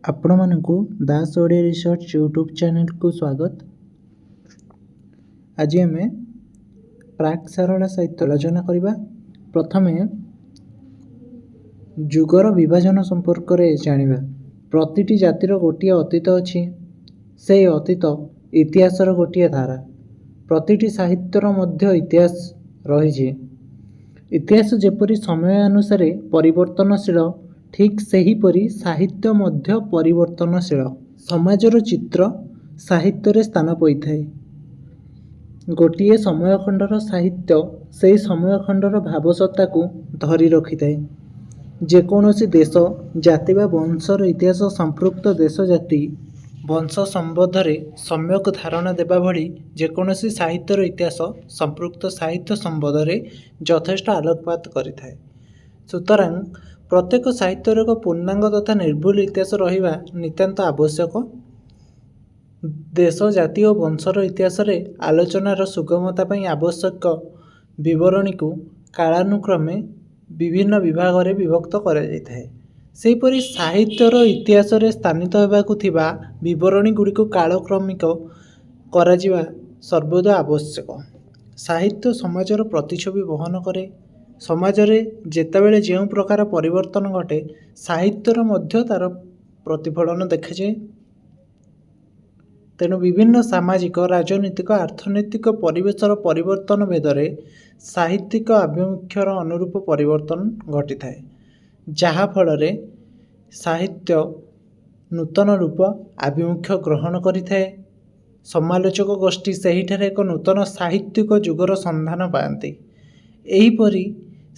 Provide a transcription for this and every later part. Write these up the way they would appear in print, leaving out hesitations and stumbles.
आपण मानकु दास Odia research YouTube channel को स्वागत। आज आम प्राक सारला साहित्य आलोचना करबा। प्रथमे जुगर विभाजन संपर्क रे जानिबा। प्रतिटी जातिर गोटिए अतीत अछि। से अतीत इतिहासर गोटिए धारा। प्रतिटी साहित्यर मध्य इतिहास रही। इतिहास जेपरि समय अनुसार परिवर्तनशील, ठीक सेहीपरि साहित्य मध्य परिवर्तनशील। समाजर चित्र साहित्य रे स्थान पाइथाय। गोटिए समयखंडर साहित्य से समयखंडर भावसत्ता को धरी रखिथाय। जेकोनोसी देश जाति बा वंशर इतिहास संपृक्त देश जाति वंश संबंधरे सम्यक धारणा देबा भली जेकोनोसी साहित्यर इतिहास संपृक्त साहित्य संबंधरे यथेष्ट आलोकपात करिथाय। सुतरां प्रत्येक साहित्यर एक पूर्णांग तथा निर्भुल इतिहास रहिबा नितांत आवश्यक। देश जाति और वंशर इतिहास रे आलोचनार सुगमता पई आवश्यक विवरणी को कालानुक्रमे विभिन्न विभाग रे विभक्त करा जायथाय। सेहीपरि साहित्यर इतिहास रे स्थानित हेबाकु थिबा विवरणी गुडी को कालक्रमिक करा जिवा सर्वदा आवश्यक। साहित्य समाजर प्रतिछवि वहन करे। समाज रे जेतेबेले जेउ प्रकार परिवर्तन घटे साहित्यर मध्य तार प्रतिफलन देखा जाए। तेणु विभिन्न सामाजिक राजनीतिक अर्थनैतिक परिवेशर परिवर्तन भेदरे साहित्यिक आभिमुख्यर अनुरूप परिवर्तन घटी थाए, जहा फलरे साहित्य नूतन रूप आभिमुख्य ग्रहण करि थाए। समालोचक गोष्ठी सेहिठारे एक नूतन साहित्यिक जुगर संधान पाती। एहीपरि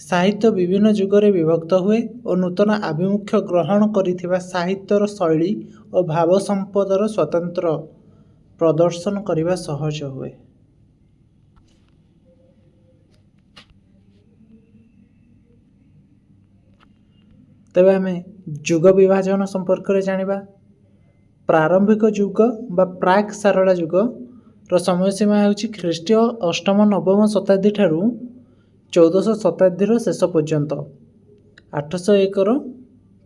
साहित्य विभिन्न जुगरे विभक्त हुए और नूतन आभिमुख्य ग्रहण करिथिबा साहित्यर शैली और भाव संपदर स्वतंत्र प्रदर्शन करिबा सहज हुए। तबे आमे जुग विभाजन संपर्क रे जानिबा। प्रारंभिक जुग बा प्राक सारला जुग रो समय सीमा हेउची ख्रीष्टीय अष्टम नवम शताब्दी ठारू 1400 शताब्दी शेष पर्यंत 801 रो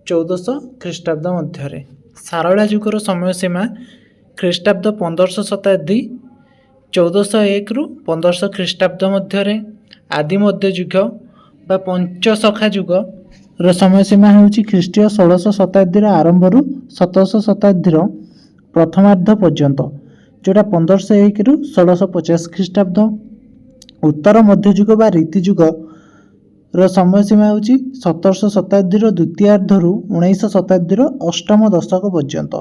1400 ख्रीष्टाब्द मध्य। सारला जुगर समय सीमा ख्रीष्टाब्द 1500 शताब्दी 1401 रु 1500 ख्रीष्टाब्द मध्य। आदि मध्य युग बा पंचसखा युग रो समय सीमा हेउची ख्रीष्टीय 1600 शताब्दी आरंभ रु 1700 शताब्दी प्रथमार्ध पर्यंत, जोटा 1501 रु 1650 ख्रीष्टाब्द। उत्तर मध्य युग बा रीति युग रो समय सीमा होची 1700 शताब्दी द्वितीयार्ध रु 1900 शताब्दी अष्टम दशक पर्यंत,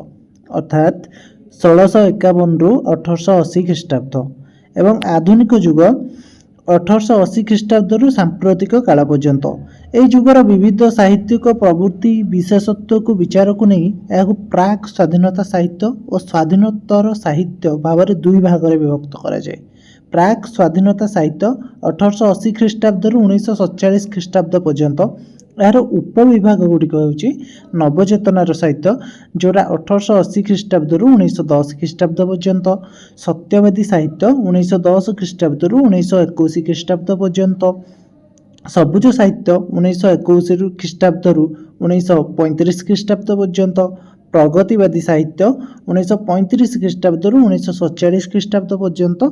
अर्थात 1651 रु 1880 ख्रीष्टाब्द। एवं आधुनिक युग 1880 ख्रीष्टाब्द रु सांप्रतिक काल पर्यंत। एही युगर विविध साहित्यिक प्रवृत्ति विशेषत्व को विचार को नहीं यह प्राक स्वाधीनता साहित्य और स्वाधीनोत्तर साहित्य भाव में दुई भाग में विभक्त करा जाए। प्राक स्वाधीनता साहित्य 1880 ख्रीष्टाब्द रु 1947 ख्रीष्टाब्द पर्यंत। यार उपविभाग गुड़िक होउची नवचेतनार साहित्य, जोड़ा 1880 ख्रीष्टाब्द रु 1910 ख्रीष्टाब्द पर्यंत। सत्यवादी साहित्य 1910 ख्रीष्टाब्द रु 1921 ख्रीष्टाब्द पर्यंत। सबुज साहित्य 1921 ख्रीष्टाब्द रु 1935 ख्रीष्टाब्द पर्यंत। प्रगतिवादी साहित्य 1935 ख्रीष्टाब्द रु 1947 ख्रीष्टाब्द पर्यंत।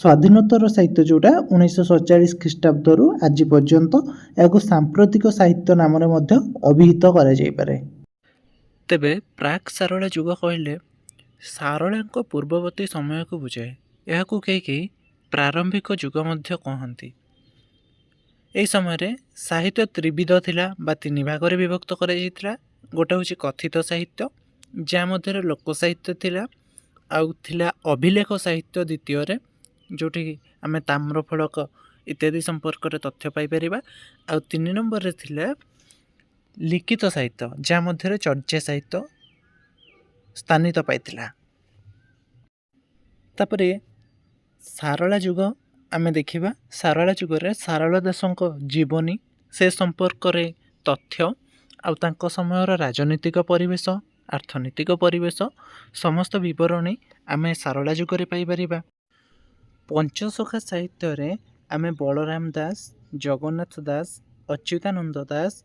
स्वाधीनोत्तर साहित्य जोटा 1947 ख्रीष्टाब्द रु आज पर्यंत या सांप्रतिक साहित्य नाम अभिहित करा जाय पारे। तेबे प्राक सारला युग कहले सारला पूर्ववर्ती समय को बुझाए। यह कई प्रारंभिक युग मध्य कहती। यही समय साहित्य त्रिविध थिला बा तीन भाग में विभक्त करा जायतिला। गोटे हूँ कथित साहित्य, जहाँ मध्य लोक साहित्य थिला, आउ थिला अभिलेख साहित्य द्वितीय रे, जोटी आमे ताम्रफलक इत्यादि संपर्क रे तथ्य पाई परिबा। आउ 3 नंबर रे थिला लिखित साहित्य, जहाँ मध्य चर्चा साहित्य स्थानित पाइथिला। तापरे सारला युग आमे देखिबा। सारला युग रे सारला दासंक जीवनी से संपर्क रे तथ्य आउ तांको समयर राजनीतिक परिवेश, अर्थनैतिक परिवेश समस्त विवरणी आमे सारला युग रे पाई परिबा। पंचसखा साहित्य रे आमे बलराम दास, जगन्नाथ दास, अच्युतानंद दास,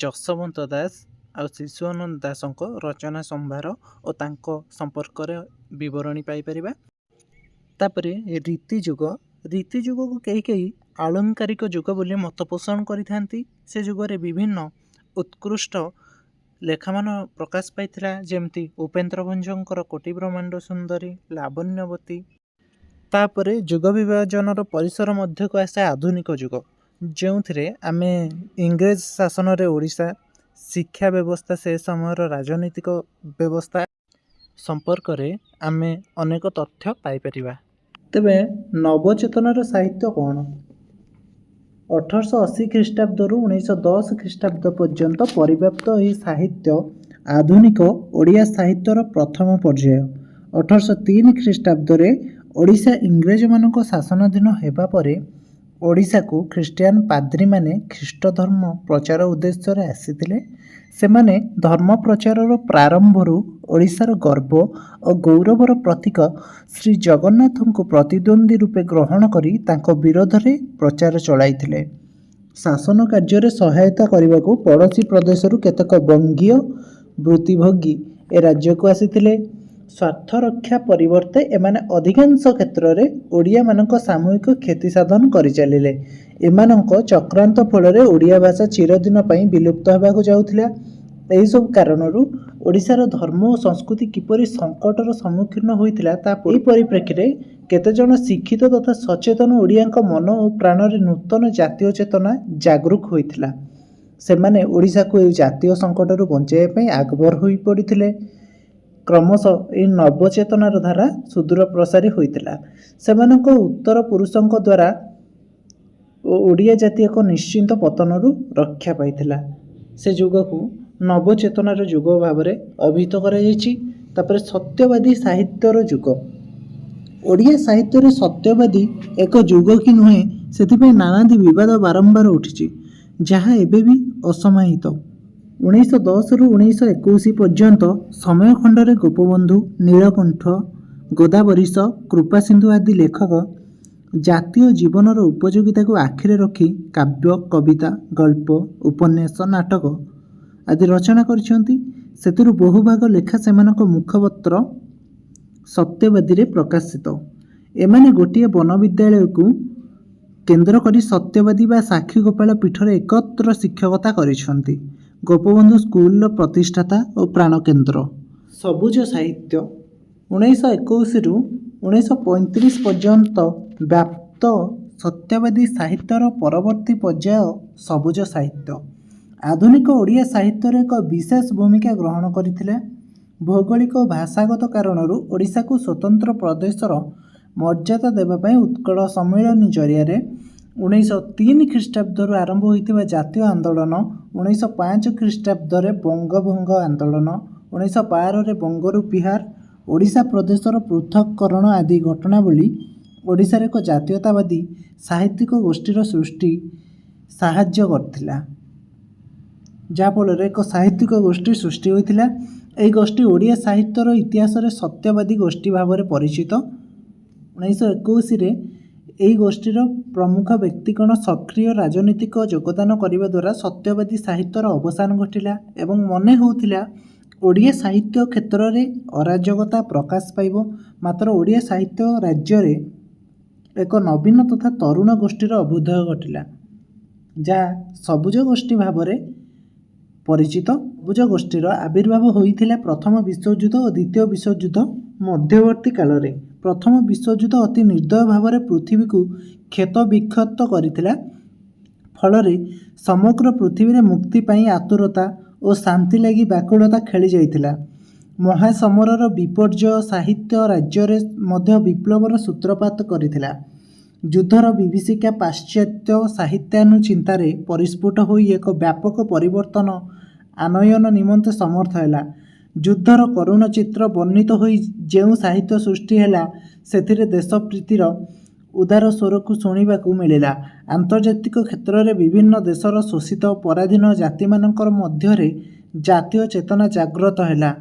जसवंत दास, ଆଉ ଶିଶୁଆନନ୍ଦ ଦାସଙ୍କ ରଚନା ସମ୍ଭାର ଓ ତାଙ୍କ ସମ୍ପର୍କରେ ବିବରଣୀ ପାଇପାରିବା। ତାପରେ ରୀତି ଯୁଗକୁ କେହି ଆଳଙ୍କାରିକ ଯୁଗ ବୋଲି ମତ ପୋଷଣ କରିଥାନ୍ତି। ସେ ଯୁଗରେ ବିଭିନ୍ନ ଉତ୍କୃଷ୍ଟ ଲେଖାମାନ ପ୍ରକାଶ ପାଇଥିଲା, ଯେମିତି ଉପେନ୍ଦ୍ର ଭଞ୍ଜଙ୍କର କୋଟି ବ୍ରହ୍ମାଣ୍ଡ ସୁନ୍ଦରୀ, ଲାବଣ୍ୟବତୀ। ତାପରେ ଯୁଗ ବିଭାଜନର ପରିସର ମଧ୍ୟକୁ ଆସେ ଆଧୁନିକ ଯୁଗ, ଯେଉଁଥିରେ ଆମେ ଇଂରେଜ ଶାସନରେ ଓଡ଼ିଶା, ଶିକ୍ଷା ବ୍ୟବସ୍ଥା, ସେ ସମୟର ରାଜନୈତିକ ବ୍ୟବସ୍ଥା ସମ୍ପର୍କରେ ଆମେ ଅନେକ ତଥ୍ୟ ପାଇପାରିବା। ତେବେ ନବଚେତନାର ସାହିତ୍ୟ କ'ଣ? 1880 ଖ୍ରୀଷ୍ଟାବ୍ଦରୁ 1910 ଖ୍ରୀଷ୍ଟାବ୍ଦ ପର୍ଯ୍ୟନ୍ତ ପରିବ୍ୟାପ୍ତ ଏହି ସାହିତ୍ୟ ଆଧୁନିକ ଓଡ଼ିଆ ସାହିତ୍ୟର ପ୍ରଥମ ପର୍ଯ୍ୟାୟ। 1803 ଖ୍ରୀଷ୍ଟାବ୍ଦରେ ଓଡ଼ିଶା ଇଂରେଜମାନଙ୍କ ଶାସନାଧୀନ ହେବା ପରେ ଓଡ଼ିଶାକୁ ଖ୍ରୀଷ୍ଟିଆନ ପାଦ୍ରୀମାନେ ଖ୍ରୀଷ୍ଟ ଧର୍ମ ପ୍ରଚାର ଉଦ୍ଦେଶ୍ୟରେ ଆସିଥିଲେ। ସେମାନେ ଧର୍ମ ପ୍ରଚାରର ପ୍ରାରମ୍ଭରୁ ଓଡ଼ିଶାର ଗର୍ବ ଓ ଗୌରବର ପ୍ରତୀକ ଶ୍ରୀ ଜଗନ୍ନାଥଙ୍କୁ ପ୍ରତିଦ୍ୱନ୍ଦ୍ୱୀ ରୂପେ ଗ୍ରହଣ କରି ତାଙ୍କ ବିରୋଧରେ ପ୍ରଚାର ଚଳାଇଥିଲେ। ଶାସନ କାର୍ଯ୍ୟରେ ସହାୟତା କରିବାକୁ ପଡ଼ୋଶୀ ପ୍ରଦେଶରୁ କେତେକ ବଙ୍ଗୀୟ ବୃତ୍ତିଭୋଗୀ ଏ ରାଜ୍ୟକୁ ଆସିଥିଲେ। ସ୍ୱାର୍ଥ ରକ୍ଷା ପରିବର୍ତ୍ତେ ଏମାନେ ଅଧିକାଂଶ କ୍ଷେତ୍ରରେ ଓଡ଼ିଆମାନଙ୍କ ସାମୂହିକ କ୍ଷତି ସାଧନ କରିଚାଲିଲେ। ଏମାନଙ୍କ ଚକ୍ରାନ୍ତ ଫଳରେ ଓଡ଼ିଆ ଭାଷା ଚିରଦିନ ପାଇଁ ବିଲୁପ୍ତ ହେବାକୁ ଯାଉଥିଲା। ଏହିସବୁ କାରଣରୁ ଓଡ଼ିଶାର ଧର୍ମ ଓ ସଂସ୍କୃତି କିପରି ସଙ୍କଟର ସମ୍ମୁଖୀନ ହୋଇଥିଲା, ଏହି ପରିପ୍ରେକ୍ଷୀରେ କେତେଜଣ ଶିକ୍ଷିତ ତଥା ସଚେତନ ଓଡ଼ିଆଙ୍କ ମନ ଓ ପ୍ରାଣରେ ନୂତନ ଜାତୀୟ ଚେତନା ଜାଗୃତ ହୋଇଥିଲା। ସେମାନେ ଓଡ଼ିଶାକୁ ଏହି ଜାତୀୟ ସଙ୍କଟରୁ ବଞ୍ଚାଇବା ପାଇଁ ଆଗଭର ହୋଇ ପଡ଼ିଥିଲେ। କ୍ରମଶଃ ଏହି ନବଚେତନାର ଧାରା ସୁଦୂର ପ୍ରସାରୀ ହୋଇଥିଲା। ସେମାନଙ୍କ ଉତ୍ତର ପୁରୁଷଙ୍କ ଦ୍ୱାରା ଓଡ଼ିଆ ଜାତି ଏକ ନିଶ୍ଚିନ୍ତ ପତନରୁ ରକ୍ଷା ପାଇଥିଲା। ସେ ଯୁଗକୁ ନବଚେତନାର ଯୁଗ ଭାବରେ ଅଭିହିତ କରାଯାଇଛି। ତାପରେ ସତ୍ୟବାଦୀ ସାହିତ୍ୟର ଯୁଗ। ଓଡ଼ିଆ ସାହିତ୍ୟରେ ସତ୍ୟବାଦୀ ଏକ ଯୁଗ କି ନୁହେଁ, ସେଥିପାଇଁ ନାନାଦି ବିବାଦ ବାରମ୍ବାର ଉଠିଛି, ଯାହା ଏବେ ବି ଅସମାହିତ। 1910ରୁ 1921 ପର୍ଯ୍ୟନ୍ତ ସମୟଖଣ୍ଡରେ ଗୋପବନ୍ଧୁ, ନୀଳକଣ୍ଠ, ଗୋଦାବରୀଶ, କୃପାସିନ୍ଧୁ ଆଦି ଲେଖକ ଜାତୀୟ ଜୀବନର ଉପଯୋଗିତାକୁ ଆଖିରେ ରଖି କାବ୍ୟ, କବିତା, ଗଳ୍ପ, ଉପନ୍ୟାସ, ନାଟକ ଆଦି ରଚନା କରିଛନ୍ତି। ସେଥିରୁ ବହୁଭାଗ ଲେଖା ସେମାନଙ୍କ ମୁଖପତ୍ର ସତ୍ୟବାଦୀରେ ପ୍ରକାଶିତ। ଏମାନେ ଗୋଟିଏ ବନବିଦ୍ୟାଳୟକୁ କେନ୍ଦ୍ର କରି ସତ୍ୟବାଦୀ ବା ସାକ୍ଷୀଗୋପାଳ ପୀଠରେ ଏକତ୍ର ଶିକ୍ଷକତା କରିଛନ୍ତି। ଗୋପବନ୍ଧୁ ସ୍କୁଲର ପ୍ରତିଷ୍ଠାତା ଓ ପ୍ରାଣକେନ୍ଦ୍ର। ସବୁଜ ସାହିତ୍ୟ 1921ରୁ 1935 ପର୍ଯ୍ୟନ୍ତ ବ୍ୟାପ୍ତ ସତ୍ୟବାଦୀ ସାହିତ୍ୟର ପରବର୍ତ୍ତୀ ପର୍ଯ୍ୟାୟ ସବୁଜ ସାହିତ୍ୟ ଆଧୁନିକ ଓଡ଼ିଆ ସାହିତ୍ୟରେ ଏକ ବିଶେଷ ଭୂମିକା ଗ୍ରହଣ କରିଥିଲା। ଭୌଗୋଳିକ ଓ ଭାଷାଗତ କାରଣରୁ ଓଡ଼ିଶାକୁ ସ୍ୱତନ୍ତ୍ର ପ୍ରଦେଶର ମର୍ଯ୍ୟାଦା ଦେବା ପାଇଁ ଉତ୍କଳ ସମ୍ମିଳନୀ ଜରିଆରେ 1903 ଖ୍ରୀଷ୍ଟାବ୍ଦରୁ ଆରମ୍ଭ ହୋଇଥିବା ଜାତୀୟ ଆନ୍ଦୋଳନ, 1905 ଖ୍ରୀଷ୍ଟାବ୍ଦରେ ବଙ୍ଗଭଙ୍ଗ ଆନ୍ଦୋଳନ, 1912ରେ ବଙ୍ଗରୁ ବିହାର, ଓଡ଼ିଶା ପ୍ରଦେଶର ପୃଥକ୍କରଣ ଆଦି ଘଟଣାବଳୀ ଓଡ଼ିଶାରେ ଏକ ଜାତୀୟତାବାଦୀ ସାହିତ୍ୟିକ ଗୋଷ୍ଠୀର ସୃଷ୍ଟି ସାହାଯ୍ୟ କରିଥିଲା, ଯାହାଫଳରେ ଏକ ସାହିତ୍ୟିକ ଗୋଷ୍ଠୀ ସୃଷ୍ଟି ହୋଇଥିଲା। ଏହି ଗୋଷ୍ଠୀ ଓଡ଼ିଆ ସାହିତ୍ୟର ଇତିହାସରେ ସତ୍ୟବାଦୀ ଗୋଷ୍ଠୀ ଭାବରେ ପରିଚିତ। 1921ରେ ଏହି ଗୋଷ୍ଠୀର ପ୍ରମୁଖ ବ୍ୟକ୍ତିଗଣ ସକ୍ରିୟ ରାଜନୈତିକ ଯୋଗଦାନ କରିବା ଦ୍ୱାରା ସତ୍ୟବାଦୀ ସାହିତ୍ୟର ଅବସାନ ଘଟିଲା ଏବଂ ମନେ ହେଉଥିଲା ଓଡ଼ିଆ ସାହିତ୍ୟ କ୍ଷେତ୍ରରେ ଅରାଜକତା ପ୍ରକାଶ ପାଇବ। ମାତ୍ର ଓଡ଼ିଆ ସାହିତ୍ୟ ରାଜ୍ୟରେ ଏକ ନବୀନ ତଥା ତରୁଣ ଗୋଷ୍ଠୀର ଅଭ୍ୟୁଦୟ ଘଟିଲା, ଯାହା ସବୁଜ ଗୋଷ୍ଠୀ ଭାବରେ ପରିଚିତ। ସବୁଜ ଗୋଷ୍ଠୀର ଆବିର୍ଭାବ ହୋଇଥିଲା ପ୍ରଥମ ବିଶ୍ୱଯୁଦ୍ଧ ଓ ଦ୍ୱିତୀୟ ବିଶ୍ୱଯୁଦ୍ଧ ମଧ୍ୟବର୍ତ୍ତୀ କାଳରେ। ପ୍ରଥମ ବିଶ୍ୱଯୁଦ୍ଧ ଅତି ନିର୍ଦ୍ଦୟ ଭାବରେ ପୃଥିବୀକୁ କ୍ଷତ କରିଥିଲା, ଫଳରେ ସମଗ୍ର ପୃଥିବୀରେ ମୁକ୍ତି ପାଇଁ ଆତୁରତା ଓ ଶାନ୍ତି ଲାଗି ବ୍ୟାକୁଳତା ଖେଳି ଯାଇଥିଲା। ମହାସମରର ବିପର୍ଯ୍ୟୟ ସାହିତ୍ୟ ରାଜ୍ୟରେ ମଧ୍ୟ ବିପ୍ଳବର ସୂତ୍ରପାତ କରିଥିଲା। ଯୁଦ୍ଧର ବିଭୀଷିକା ପାଶ୍ଚାତ୍ୟ ସାହିତ୍ୟାନୁଚିନ୍ତାରେ ପରିସ୍ଫୁଟ ହୋଇ ଏକ ବ୍ୟାପକ ପରିବର୍ତ୍ତନ ଆନୟନ ନିମନ୍ତେ ସମର୍ଥ ହେଲା। ଯୁଦ୍ଧର କରୁଣ ଚିତ୍ର ବର୍ଣ୍ଣିତ ହୋଇ ଯେଉଁ ସାହିତ୍ୟ ସୃଷ୍ଟି ହେଲା, ସେଥିରେ ଦେଶପ୍ରୀତିର ଉଦାର ସ୍ୱରକୁ ଶୁଣିବାକୁ ମିଳିଲା। ଆନ୍ତର୍ଜାତିକ କ୍ଷେତ୍ରରେ ବିଭିନ୍ନ ଦେଶର ଶୋଷିତ ପରାଧୀନ ଜାତିମାନଙ୍କର ମଧ୍ୟରେ ଜାତୀୟ ଚେତନା ଜାଗ୍ରତ ହେଲା।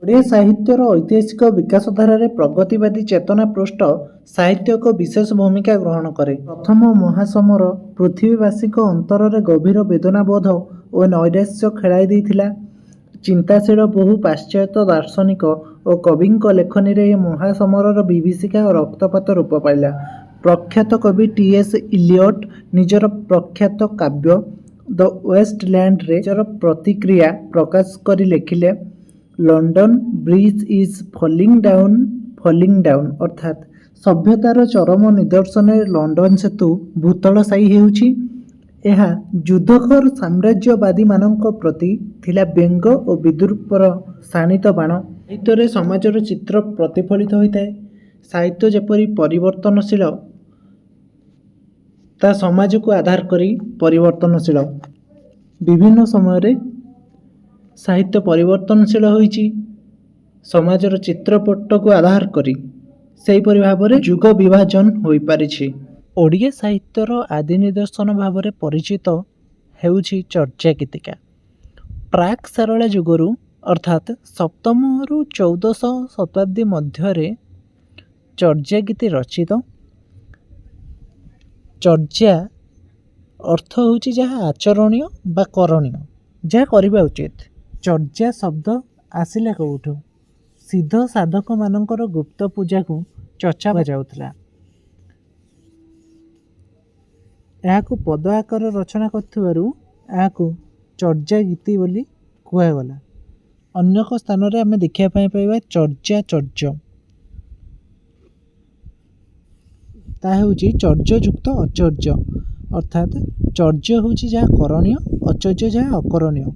ଓଡ଼ିଆ ସାହିତ୍ୟର ଐତିହାସିକ ବିକାଶ ଧାରାରେ ପ୍ରଗତିବାଦୀ ଚେତନା ପୃଷ୍ଠ ସାହିତ୍ୟ ଏକ ବିଶେଷ ଭୂମିକା ଗ୍ରହଣ କରେ। ପ୍ରଥମ ମହାସମର ପୃଥିବୀବାସୀଙ୍କ ଅନ୍ତରରେ ଗଭୀର ବେଦନାବୋଧ ଓ ନୈରାଶ୍ୟ ଖେଳାଇ ଦେଇଥିଲା। ଚିନ୍ତାଶୀଳ ବହୁ ପାଶ୍ଚାତ୍ୟ ଦାର୍ଶନିକ ଓ କବିଙ୍କ ଲେଖନୀରେ ଏହି ମହାସମରର ବିଭୀଷିକା ଓ ରକ୍ତପାତ ରୂପ ପାଇଲା। ପ୍ରଖ୍ୟାତ କବି ଟି.ଏସ୍. ଇଲିୟଟ୍ ନିଜର ପ୍ରଖ୍ୟାତ କାବ୍ୟ ଦ ୱେଷ୍ଟଲ୍ୟାଣ୍ଡରେ ନିଜର ପ୍ରତିକ୍ରିୟା ପ୍ରକାଶ କରି ଲେଖିଲେ, London bridge is falling down ଅର୍ଥାତ୍ ସଭ୍ୟତାର ଚରମ ନିଦର୍ଶନରେ ଲଣ୍ଡନ ସେତୁ ଭୂତଳଶାୟୀ ହେଉଛି। ଏହା ଯୁଦ୍ଧଖୋର ସାମ୍ରାଜ୍ୟବାଦୀମାନଙ୍କ ପ୍ରତି ଥିଲା ବ୍ୟଙ୍ଗ ଓ ବିଦ୍ରୂପର ଶାଣିତ ବାଣ। ସାହିତ୍ୟରେ ସମାଜର ଚିତ୍ର ପ୍ରତିଫଳିତ ହୋଇଥାଏ। ସାହିତ୍ୟ ଯେପରି ପରିବର୍ତ୍ତନଶୀଳ, ତା ସମାଜକୁ ଆଧାର କରି ପରିବର୍ତ୍ତନଶୀଳ। ବିଭିନ୍ନ ସମୟରେ ସାହିତ୍ୟ ପରିବର୍ତ୍ତନଶୀଳ ହୋଇଛି ସମାଜର ଚିତ୍ରପଟକୁ ଆଧାର କରି। ସେହିପରି ଭାବରେ ଯୁଗ ବିଭାଜନ ହୋଇପାରିଛି। ଓଡ଼ିଆ ସାହିତ୍ୟର ଆଦି ନିଦର୍ଶନ ଭାବରେ ପରିଚିତ ହେଉଛି ଚର୍ଯା ଗୀତିକା। ପ୍ରାକ୍ ସାରଳା ଯୁଗରୁ ଅର୍ଥାତ୍ 7ମରୁ 14ଶହ ଶତାବ୍ଦୀ ମଧ୍ୟରେ ଚର୍ଯା ଗୀତି ରଚିତ। ଚର୍ଯା ଅର୍ଥ ହେଉଛି ଯାହା ଆଚରଣୀୟ ବା କରଣୀୟ, ଯାହା କରିବା ଉଚିତ। ଚର୍ଯା ଶବ୍ଦ ଆସିଲା କେଉଁଠୁ? ସିଦ୍ଧ ସାଧକମାନଙ୍କର ଗୁପ୍ତ ପୂଜାକୁ ଚର୍ଚା କୁହାଯାଉଥିଲା। ଏହାକୁ ପଦ ଆକାର ରଚନା କରୁଥିବାରୁ ଏହାକୁ ଚର୍ଯା ଗୀତି ବୋଲି କୁହାଗଲା। ଅନେକ ସ୍ଥାନରେ ଆମେ ଦେଖିବା ପାଇଁ ପାଇବା ଚର୍ଯା। ତାହା ହେଉଛି ଚର୍ଯଯୁକ୍ତ ଅଚର୍ଯ୍ୟ, ଅର୍ଥାତ୍ ଚର୍ଯ ହେଉଛି ଯାହା କରଣୀୟ, ଅଚର୍ଯ୍ୟ ଯାହା ଅକରଣୀୟ।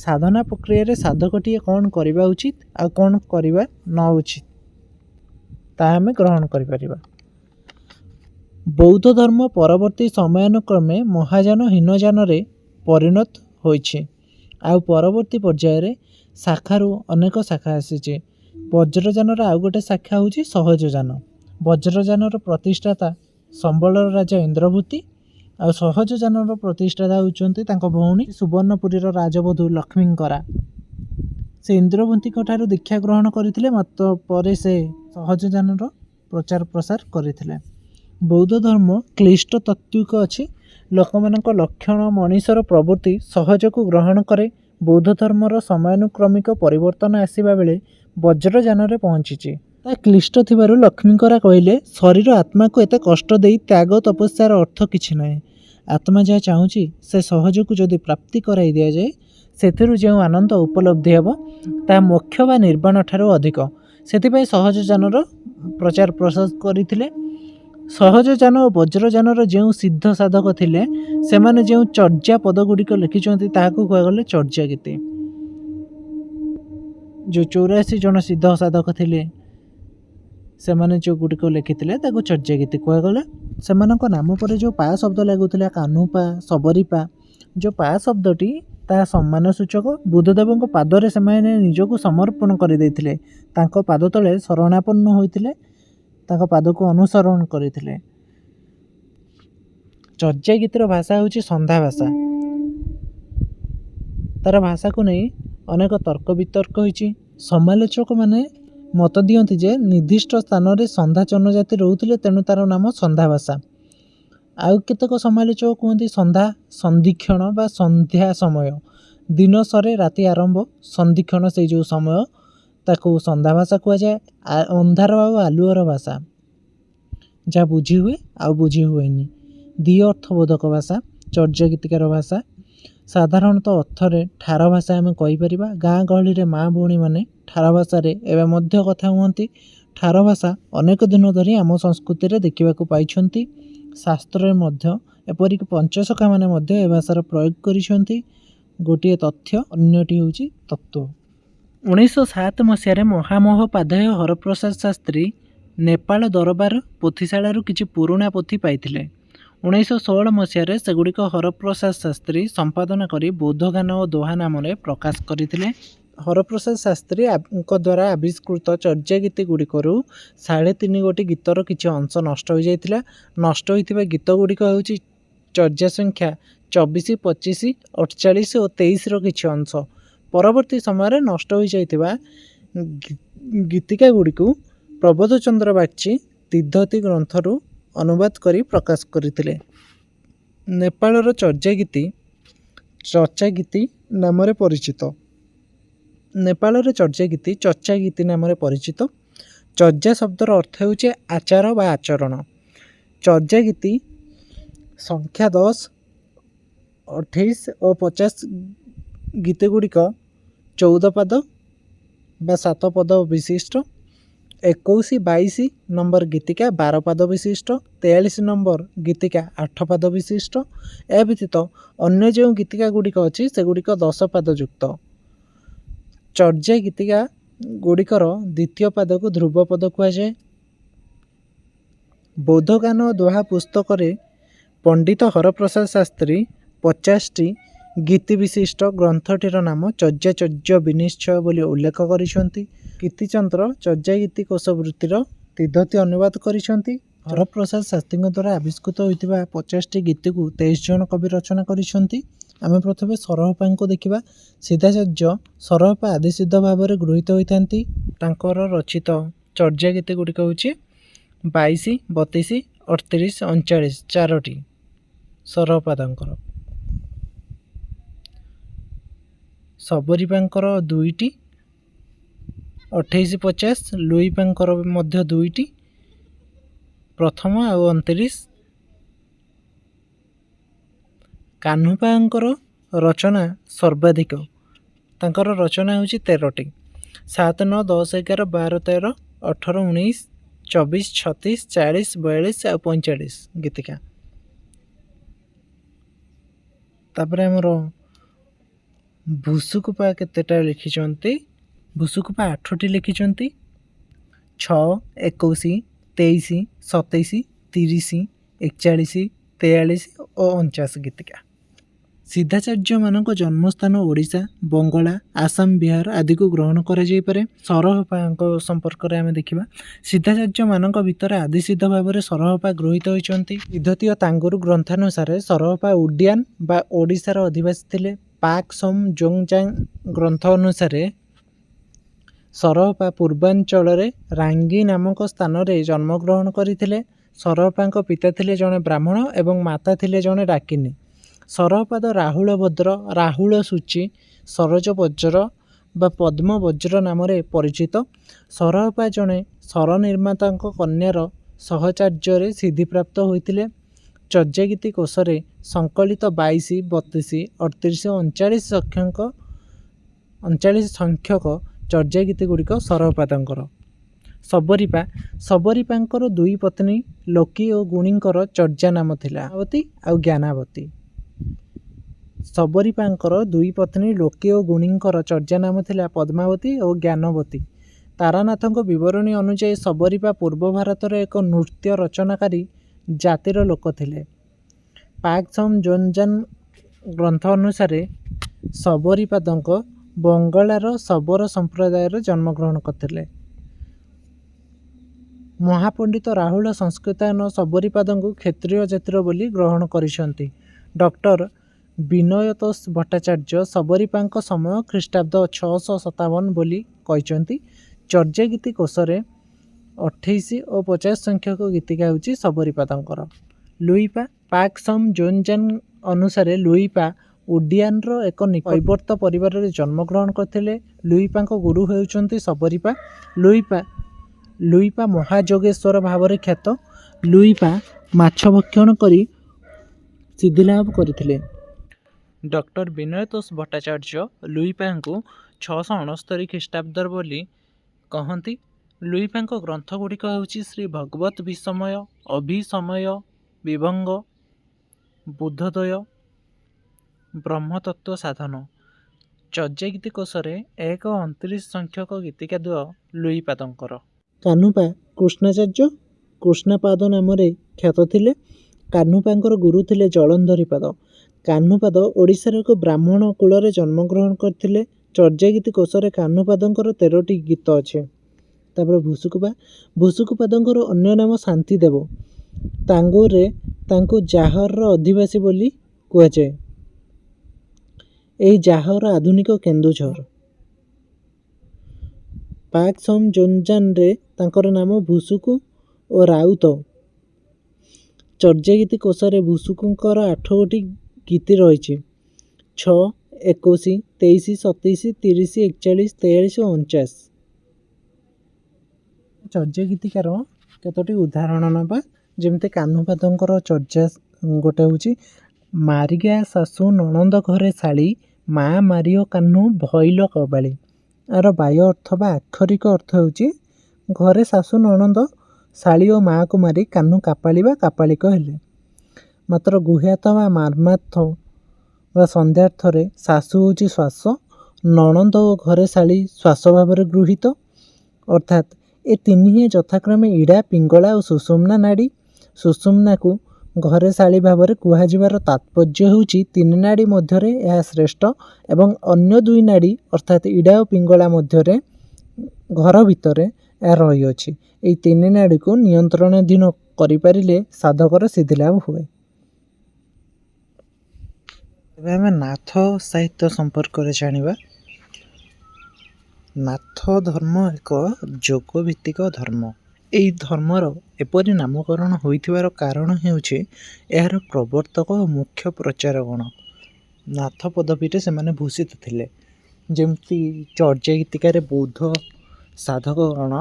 ସାଧନା ପ୍ରକ୍ରିୟାରେ ସାଧକଟିଏ କ'ଣ କରିବା ଉଚିତ ଆଉ କ'ଣ କରିବା ନ ଉଚିତ, ତାହା ଆମେ ଗ୍ରହଣ କରିପାରିବା। ବୌଦ୍ଧ ଧର୍ମ ପରବର୍ତ୍ତୀ ସମୟାନୁକ୍ରମେ ମହାଯାନ ହୀନଯାନରେ ପରିଣତ ହୋଇଛି। ଆଉ ପରବର୍ତ୍ତୀ ପର୍ଯ୍ୟାୟରେ ଶାଖାରୁ ଅନେକ ଶାଖା ଆସିଛି। ବଜ୍ରଯାନର ଆଉ ଗୋଟେ ଶାଖା ହେଉଛି ସହଜଯାନ। ବଜ୍ରଯାନର ପ୍ରତିଷ୍ଠାତା ସମ୍ବଳର ରାଜା ଇନ୍ଦ୍ରଭୂତି, ଆଉ ସହଜଯାନର ପ୍ରତିଷ୍ଠାତା ହେଉଛନ୍ତି ତାଙ୍କ ଭଉଣୀ ସୁବର୍ଣ୍ଣପୁରୀର ରାଜବଧୂ ଲକ୍ଷ୍ମୀଙ୍କରା। ସେ ଇନ୍ଦ୍ରଭୂତିଙ୍କ ଠାରୁ ଦୀକ୍ଷା ଗ୍ରହଣ କରିଥିଲେ, ମାତ୍ର ପରେ ସେ ସହଜଯାନର ପ୍ରଚାର ପ୍ରସାର କରିଥିଲେ। ବୌଦ୍ଧ ଧର୍ମ କ୍ଳିଷ୍ଟ ତାତ୍ତ୍ୱିକ ଅଛି। ଲୋକମାନଙ୍କ ଲକ୍ଷଣ ମଣିଷର ପ୍ରବୃତ୍ତି ସହଜକୁ ଗ୍ରହଣ କରେ। ବୌଦ୍ଧ ଧର୍ମର ସମୟାନୁକ୍ରମିକ ପରିବର୍ତ୍ତନ ଆସିବା ବେଳେ ବଜ୍ରଯାନରେ ପହଞ୍ଚିଛି। ତାହା କ୍ଳିଷ୍ଟ ଥିବାରୁ ଲକ୍ଷ୍ମୀଙ୍କରା କହିଲେ, ଶରୀର ଆତ୍ମାକୁ ଏତେ କଷ୍ଟ ଦେଇ ତ୍ୟାଗ ତପସ୍ୟାର ଅର୍ଥ କିଛି ନାହିଁ। ଆତ୍ମା ଯାହା ଚାହୁଁଛି ସେ ସହଜକୁ ଯଦି ପ୍ରାପ୍ତି କରାଇ ଦିଆଯାଏ, ସେଥିରୁ ଯେଉଁ ଆନନ୍ଦ ଉପଲବ୍ଧି ହେବ ତାହା ମୋକ୍ଷ ବା ନିର୍ବାଣ ଠାରୁ ଅଧିକ। ସେଥିପାଇଁ ସହଜଯାନର ପ୍ରଚାର ପ୍ରସାର କରିଥିଲେ। ସହଜଯାନ ଓ ବଜ୍ରଯାନର ଯେଉଁ ସିଦ୍ଧ ସାଧକ ଥିଲେ, ସେମାନେ ଯେଉଁ ଚର୍ଯା ପଦ ଗୁଡ଼ିକ ଲେଖିଛନ୍ତି ତାହାକୁ କୁହାଗଲେ ଚର୍ଯା ଗୀତି। ଯେଉଁ 84 ଜଣ ସିଦ୍ଧ ସାଧକ ଥିଲେ, ସେମାନେ ଯେଉଁ ଗୁଡ଼ିକ ଲେଖିଥିଲେ ତାକୁ ଚର୍ଯା ଗୀତି କୁହାଗଲା। ସେମାନଙ୍କ ନାମ ପରେ ଯେଉଁ ପା ଶବ୍ଦ ଲାଗୁଥିଲା, କାହ୍ନୁପା, ଶବରୀପା, ଯେଉଁ ପା ଶବ୍ଦଟି ତାହା ସମ୍ମାନ ସୂଚକ। ବୁଦ୍ଧଦେବଙ୍କ ପାଦରେ ସେମାନେ ନିଜକୁ ସମର୍ପଣ କରିଦେଇଥିଲେ। ତାଙ୍କ ପାଦ ତଳେ ଶରଣାପନ୍ନ ହୋଇଥିଲେ, ତାଙ୍କ ପାଦକୁ ଅନୁସରଣ କରିଥିଲେ। ଚର୍ଯା ଗୀତିର ଭାଷା ହେଉଛି ସନ୍ଧ୍ୟା ଭାଷା। ତାର ଭାଷାକୁ ନେଇ ଅନେକ ତର୍କ ବିତର୍କ ହୋଇଛି। ସମାଲୋଚକମାନେ ମତ ଦିଅନ୍ତି ଯେ ନିର୍ଦ୍ଦିଷ୍ଟ ସ୍ଥାନରେ ସନ୍ଧ୍ୟା ଜନଜାତି ରହୁଥିଲେ, ତେଣୁ ତାର ନାମ ସନ୍ଧ୍ୟା ଭାଷା। ଆଉ କେତେକ ସମାଲୋଚକ କୁହନ୍ତି ସନ୍ଧ୍ୟା ସନ୍ଧିକ୍ଷଣ ବା ସନ୍ଧ୍ୟା ସମୟ। ଦିନ ସରେ ରାତି ଆରମ୍ଭ, ସନ୍ଧିକ୍ଷଣ ସେଇ ଯେଉଁ ସମୟ, ତାକୁ ସନ୍ଧ୍ୟା ଭାଷା କୁହାଯାଏ। ଅନ୍ଧାର ଆଉ ଆଲୁଅର ଭାଷା, ଯାହା ବୁଝି ହୁଏ ଆଉ ବୁଝି ହୁଏନି। ଦ୍ୱି ଅର୍ଥବୋଧକ ଭାଷା ଚର୍ଯା ଗୀତିକାର ଭାଷା। ସାଧାରଣତଃ ଅର୍ଥରେ ଠାର ଭାଷା ଆମେ କହିପାରିବା। ଗାଁ ଗହଳିରେ ମା' ଭଉଣୀମାନେ ଠାର ଭାଷାରେ ଏବେ ମଧ୍ୟ କଥା ହୁଅନ୍ତି। ଠାର ଭାଷା ଅନେକ ଦିନ ଧରି ଆମ ସଂସ୍କୃତିରେ ଦେଖିବାକୁ ପାଇଛନ୍ତି। ଶାସ୍ତ୍ରରେ ମଧ୍ୟ ଏପରିକି ପଞ୍ଚସଖାମାନେ ମଧ୍ୟ ଏ ଭାଷାର ପ୍ରୟୋଗ କରିଛନ୍ତି। ଗୋଟିଏ ତଥ୍ୟ, ଅନ୍ୟଟି ହେଉଛି ତତ୍ତ୍ୱ। 1907 ମସିହାରେ ମହାମହୋପାଧ୍ୟାୟ ହରପ୍ରସାଦ ଶାସ୍ତ୍ରୀ ନେପାଳ ଦରବାର ପୋଥିଶାଳାରୁ କିଛି ପୁରୁଣା ପୋଥି ପାଇଥିଲେ। 1916 ମସିହାରେ ସେଗୁଡ଼ିକ ହରପ୍ରସାଦ ଶାସ୍ତ୍ରୀ ସମ୍ପାଦନା କରି ବୌଦ୍ଧଗାନ ଓ ଦୋହା ନାମରେ ପ୍ରକାଶ କରିଥିଲେ। ହରପ୍ରସାଦ ଶାସ୍ତ୍ରୀଙ୍କ ଦ୍ୱାରା ଆବିଷ୍କୃତ ଚର୍ଯା ଗୀତି ଗୁଡ଼ିକରୁ 3.5 ଗୋଟି ଗୀତର କିଛି ଅଂଶ ନଷ୍ଟ ହୋଇଯାଇଥିଲା। ନଷ୍ଟ ହୋଇଥିବା ଗୀତ ଗୁଡ଼ିକ ହେଉଛି ଚର୍ଯା ସଂଖ୍ୟା 24, 25, 48 ଓ 23ର କିଛି ଅଂଶ। ପରବର୍ତ୍ତୀ ସମୟରେ ନଷ୍ଟ ହୋଇଯାଇଥିବା ଗୀତିକା ଗୁଡ଼ିକୁ ପ୍ରବୋଧ ଚନ୍ଦ୍ର ବାଗ୍ଚୀ ତିବ୍ଦତୀ ଗ୍ରନ୍ଥରୁ ଅନୁବାଦ କରି ପ୍ରକାଶ କରିଥିଲେ। ନେପାଳର ଚର୍ଯା ଗୀତି ନାମରେ ପରିଚିତ। ନେପାଳରେ ଚର୍ଯା ଗୀତି ଚର୍ଚ୍ଚା ଗୀତି ନାମରେ ପରିଚିତ। ଚର୍ଯା ଶବ୍ଦର ଅର୍ଥ ହେଉଛି ଆଚାର ବା ଆଚରଣ। ଚର୍ଯା ଗୀତି ସଂଖ୍ୟା 10, 28 ଓ 50 ଗୀତି ଗୁଡ଼ିକ 14 ପାଦ ବା 7 ପଦ ବିଶିଷ୍ଟ। 21, 22 ନମ୍ବର ଗୀତିକା 12 ପାଦ ବିଶିଷ୍ଟ। 43 ନମ୍ବର ଗୀତିକା 8 ପାଦ ବିଶିଷ୍ଟ। ଏହା ବ୍ୟତୀତ ଅନ୍ୟ ଯେଉଁ ଗୀତିକା ଗୁଡ଼ିକ ଅଛି ସେଗୁଡ଼ିକ 10 ପାଦ ଯୁକ୍ତ। ଚର୍ଯା ଗୀତିକା ଗୁଡ଼ିକର ଦ୍ୱିତୀୟ ପାଦକୁ ଧ୍ରୁବ ପଦ କୁହାଯାଏ। ବୌଦ୍ଧଗାନ ଓ ଦୋହା ପୁସ୍ତକରେ ପଣ୍ଡିତ ହରପ୍ରସାଦ ଶାସ୍ତ୍ରୀ 50ଟି ଗୀତି ବିଶିଷ୍ଟ ଗ୍ରନ୍ଥଟିର ନାମ ଚର୍ଯ୍ୟାଚର୍ଯ୍ୟ ବିନିଶ୍ଚୟ ବୋଲି ଉଲ୍ଲେଖ କରିଛନ୍ତି। କୀର୍ତ୍ତିଚନ୍ଦ୍ର ଚର୍ଯା ଗୀତି କୋଶ ବୃତ୍ତିର ତିବ୍ଦତୀ ଅନୁବାଦ କରିଛନ୍ତି। ହରପ୍ରସାଦ ଶାସ୍ତ୍ରୀଙ୍କ ଦ୍ୱାରା ଆବିଷ୍କୃତ ହୋଇଥିବା 50ଟି ଗୀତିକୁ 23 ଜଣ କବି ରଚନା କରିଛନ୍ତି। ଆମେ ପ୍ରଥମେ ସରହପାଙ୍କୁ ଦେଖିବା। ସିଦ୍ଧାଚାର୍ଯ୍ୟ ସରହପା ଆଦିସିଦ୍ଧ ଭାବରେ ଗୃହୀତ ହୋଇଥାନ୍ତି। ତାଙ୍କର ରଚିତ ଚର୍ଯା ଗୀତି ଗୁଡ଼ିକ ହେଉଛି 22, 32, 38, 39 ଚାରୋଟି ସରହପାଙ୍କର। ଶବରୀପାଙ୍କର 2ଟି, 28, 50, ଲୁଇପାଙ୍କର ମଧ୍ୟ 2ଟି, ପ୍ରଥମ ଆଉ 29। କାହ୍ନୁପାଙ୍କର ରଚନା ସର୍ବାଧିକ, ତାଙ୍କର ରଚନା ହେଉଛି 13ଟି। 7, 9, 10, 11, 12, 13, 18, 19, 24, 36, 40, 42 ଆଉ 45 ଗୀତିକା। ତାପରେ ଆମର ଭୁସୁକୁପା କେତେଟା ଲେଖିଛନ୍ତି? ଭୁସୁକୁପା 8ଟି ଲେଖିଛନ୍ତି। 6, 21, 23, 27, 30, 41, 43 ଓ 49 ଗୀତିକା। ସିଦ୍ଧାଚାର୍ଯ୍ୟମାନଙ୍କ ଜନ୍ମସ୍ଥାନ ଓଡ଼ିଶା, ବଙ୍ଗଳା, ଆସାମ, ବିହାର ଆଦିକୁ ଗ୍ରହଣ କରାଯାଇପାରେ। ସରହପାଙ୍କ ସମ୍ପର୍କରେ ଆମେ ଦେଖିବା। ସିଦ୍ଧାଚାର୍ଯ୍ୟମାନଙ୍କ ଭିତରେ ଆଦିସିଦ୍ଧ ଭାବରେ ସରହପା ଗୃହୀତ ହୋଇଛନ୍ତି। ତିବ୍ଦତୀୟ ତାଙ୍ଗୁରୁ ଗ୍ରନ୍ଥାନୁସାରେ ସରହପା ଉଡିଆନ୍ ବା ଓଡ଼ିଶାର ଅଧିବାସୀ ଥିଲେ। ପାକ୍ ସୋମ୍ ଜୋଙ୍ଗଜାଙ୍ଗ ଗ୍ରନ୍ଥ ଅନୁସାରେ ସରହପା ପୂର୍ବାଞ୍ଚଳରେ ରାଙ୍ଗି ନାମକ ସ୍ଥାନରେ ଜନ୍ମଗ୍ରହଣ କରିଥିଲେ। ସରହପାଙ୍କ ପିତା ଥିଲେ ଜଣେ ବ୍ରାହ୍ମଣ ଏବଂ ମାତା ଥିଲେ ଜଣେ ଡାକିନୀ। ସରହପାଦ ରାହୁଳ ଭଦ୍ର, ରାହୁଳ ସୂଚୀ, ସରୋଜ ବଜ୍ର ବା ପଦ୍ମ ବଜ୍ର ନାମରେ ପରିଚିତ। ସରହପା ଜଣେ ସର ନିର୍ମାତାଙ୍କ କନ୍ୟାର ସହଚାର୍ଯ୍ୟରେ ସିଦ୍ଧିପ୍ରାପ୍ତ ହୋଇଥିଲେ। ଚର୍ଯା ଗୀତି କୋଶରେ ସଂକଳିତ 22, 32, 38 ଓ 39 ସଂଖ୍ୟକ ଚର୍ଯା ଗୀତି ଗୁଡ଼ିକ ସରହପାଦଙ୍କର। ଶବରୀପାଙ୍କର 2 ପତ୍ନୀ ଲୋକି ଓ ଗୁଣୀଙ୍କର ଚର୍ଯା ନାମ ଥିଲା ଜ୍ଞାନାବତୀ ଆଉ ଜ୍ଞାନାବତୀ। ଶବରୀପାଙ୍କର 2 ପତ୍ନୀ ଲୋକି ଓ ଗୁଣୀଙ୍କର ଚର୍ଯା ନାମ ଥିଲା ପଦ୍ମାବତୀ ଓ ଜ୍ଞାନବତୀ। ତାରାନାଥଙ୍କ ବିବରଣୀ ଅନୁଯାୟୀ ଶବରୀପା ପୂର୍ବ ଭାରତର ଏକ ନୃତ୍ୟ ରଚନାକାରୀ ଜାତିର ଲୋକ ଥିଲେ। ପାକ୍ ସୋମ୍ ଜୋଙ୍ଗଜାଙ୍ଗ ଗ୍ରନ୍ଥ ଅନୁସାରେ ଶବରୀପାଦଙ୍କ ବଙ୍ଗଳାର ଶବର ସମ୍ପ୍ରଦାୟରେ ଜନ୍ମଗ୍ରହଣ କରିଥିଲେ। ମହାପଣ୍ଡିତ ରାହୁଳ ସଂସ୍କୃତାୟନ ଶବରୀପାଦଙ୍କୁ କ୍ଷତ୍ରିୟ ଜାତିର ବୋଲି ଗ୍ରହଣ କରିଛନ୍ତି। ଡକ୍ଟର ବିନୟତୋଷ ଭଟ୍ଟାଚାର୍ଯ୍ୟ ଶବରୀପାଙ୍କ ସମୟ ଖ୍ରୀଷ୍ଟାବ୍ଦ 657 ବୋଲି କହିଛନ୍ତି। ଚର୍ଯା ଗୀତି କୋଶରେ 28 ଓ 50 ସଂଖ୍ୟକ ଗୀତିକା ହେଉଛି ଶବରୀପାଦଙ୍କର। ଲୁଇପା ପାକ୍ ସୋମ୍ ଜୋଙ୍ଗଜାଙ୍ଗ ଅନୁସାରେ ଲୁଇପା ଉଡିଆନ୍ର ଏକ କୈବର୍ତ୍ତ ପରିବାରରେ ଜନ୍ମଗ୍ରହଣ କରିଥିଲେ। ଲୁଇପାଙ୍କ ଗୁରୁ ହେଉଛନ୍ତି ଶବରୀପା। ଲୁଇପା ମହାଯୋଗେଶ୍ୱର ଭାବରେ ଖ୍ୟାତ। ଲୁଇପା ମାଛ ଭକ୍ଷଣ କରି ସିଦ୍ଧିଲାଭ କରିଥିଲେ। ଡକ୍ଟର ବିନୟତୋଷ ଭଟ୍ଟାଚାର୍ଯ୍ୟ ଲୁଇପାଙ୍କୁ 669 ଖ୍ରୀଷ୍ଟାବ୍ଦର ବୋଲି କହନ୍ତି। ଲୁଇପାଙ୍କ ଗ୍ରନ୍ଥ ଗୁଡ଼ିକ ହେଉଛି ଶ୍ରୀ ଭଗବତ ବିସମୟ, ଅଭିସମୟ, ବିଭଙ୍ଗ, ବୁଦ୍ଧୋଦୟ, ବ୍ରହ୍ମତତ୍ତ୍ୱ ସାଧନ। ଚର୍ଯା ଗୀତି କୋଶରେ 1 ଓ 29 ସଂଖ୍ୟକ ଗୀତିକା ଦ୍ୱୟ ଲୁଇପାଦଙ୍କର। କାହ୍ନୁପା କୃଷ୍ଣାଚାର୍ଯ୍ୟ କୃଷ୍ଣାପାଦ ନାମରେ ଖ୍ୟାତ ଥିଲେ। କାହ୍ନୁପାଙ୍କର ଗୁରୁ ଥିଲେ ଜଳନ୍ଧରୀପାଦ। କାହ୍ନୁପାଦ ଓଡ଼ିଶାର ଏକ ବ୍ରାହ୍ମଣ କୁଳରେ ଜନ୍ମଗ୍ରହଣ କରିଥିଲେ। ଚର୍ଯା ଗୀତି କୋଶରେ କାହ୍ନୁପାଦଙ୍କର 13ଟି ଗୀତ ଅଛି। ତାପରେ ଭୁସୁକୁପାଦଙ୍କର ଅନ୍ୟ ନାମ ଶାନ୍ତିଦେବ। ତାଙ୍ଗୁରରେ ତାଙ୍କୁ ଜାହରର ଅଧିବାସୀ ବୋଲି କୁହାଯାଏ। ଏହି ଜାହର ଆଧୁନିକ କେନ୍ଦୁଝର। ପାକ୍ ଜଞ୍ଜାନରେ ତାଙ୍କର ନାମ ଭୁସୁକୁ ଓ ରାଉତ। ଚର୍ଯ୍ୟାଗୀତି କୋଷରେ ଭୁସୁକୁଙ୍କର 8 ଗୋଟି ଗୀତି ରହିଛି। 6, 21, 23, 27, 30, 41, 43 ଓ 49। ଚର୍ଯ୍ୟାଗୀତିକାର କେତୋଟି ଉଦାହରଣ ନେବା, ଯେମିତି କାହ୍ନୁପାଦଙ୍କର ଚର୍ଯ୍ୟା ଗୋଟେ ହେଉଛି ମାରିଗା ଶାଶୁ ନଣନ୍ଦ ଘରେ ଶାଳୀ, ମା ମାରିଓ କାହ୍ନୁ ଭଇଲ କବାଳି। ଏହାର ବାହ୍ୟ ଅର୍ଥ ବା ଆକ୍ଷରିକ ଅର୍ଥ ହେଉଛି ଘରେ ଶାଶୁ ନଣନ୍ଦ ଶାଳୀ ଓ ମାଆକୁ ମାରି କାହ୍ନୁ କାପାଳି ବା କାପାଳିକ ହେଲେ। ମାତ୍ର ଗୁହ୍ୟାର୍ଥ ବା ମାର୍ମାର୍ଥ ବା ସନ୍ଧ୍ୟାର୍ଥରେ ଶାଶୁ ହେଉଛି ଶ୍ୱାସ, ନଣନ୍ଦ ଓ ଘରେ ଶାଳୀ ଶ୍ୱାସ ଭାବରେ ଗୃହୀତ। ଅର୍ଥାତ୍ ଏ ତିନିହେଁ ଯଥାକ୍ରମେ ଇଡ଼ା, ପିଙ୍ଗଳା ଓ ସୁଷୁମ୍ନା ନାଡ଼ି। ସୁଷୁମ୍ନାକୁ ଘରେ ଶାଳୀ ଭାବରେ କୁହାଯିବାର ତାତ୍ପର୍ଯ୍ୟ ହେଉଛି ତିନି ନାଡ଼ି ମଧ୍ୟରେ ଏହା ଶ୍ରେଷ୍ଠ ଏବଂ ଅନ୍ୟ ଦୁଇ ନାଡ଼ି ଅର୍ଥାତ୍ ଇଡ଼ା ଓ ପିଙ୍ଗଳା ମଧ୍ୟରେ ଘର ଭିତରେ ଏହା ରହିଅଛି। ଏହି ତିନି ନାଡ଼ିକୁ ନିୟନ୍ତ୍ରଣାଧୀନ କରିପାରିଲେ ସାଧକର ସିଦ୍ଧିଲାଭ ହୁଏ। ଏବେ ଆମେ ନାଥ ସାହିତ୍ୟ ସମ୍ପର୍କରେ ଜାଣିବା। ନାଥ ଧର୍ମ ଏକ ଯୋଗଭିତ୍ତିକ ଧର୍ମ। ଏହି ଧର୍ମର ଏପରି ନାମକରଣ ହୋଇଥିବାର କାରଣ ହେଉଛି ଏହାର ପ୍ରବର୍ତ୍ତକ ଓ ମୁଖ୍ୟ ପ୍ରଚାରଗଣ ନାଥ ପଦବୀରେ ସେମାନେ ଭୂଷିତ ଥିଲେ। ଯେମିତି ଚର୍ଯ୍ୟାଗୀତିକାରେ ବୌଦ୍ଧ ସାଧକଗଣ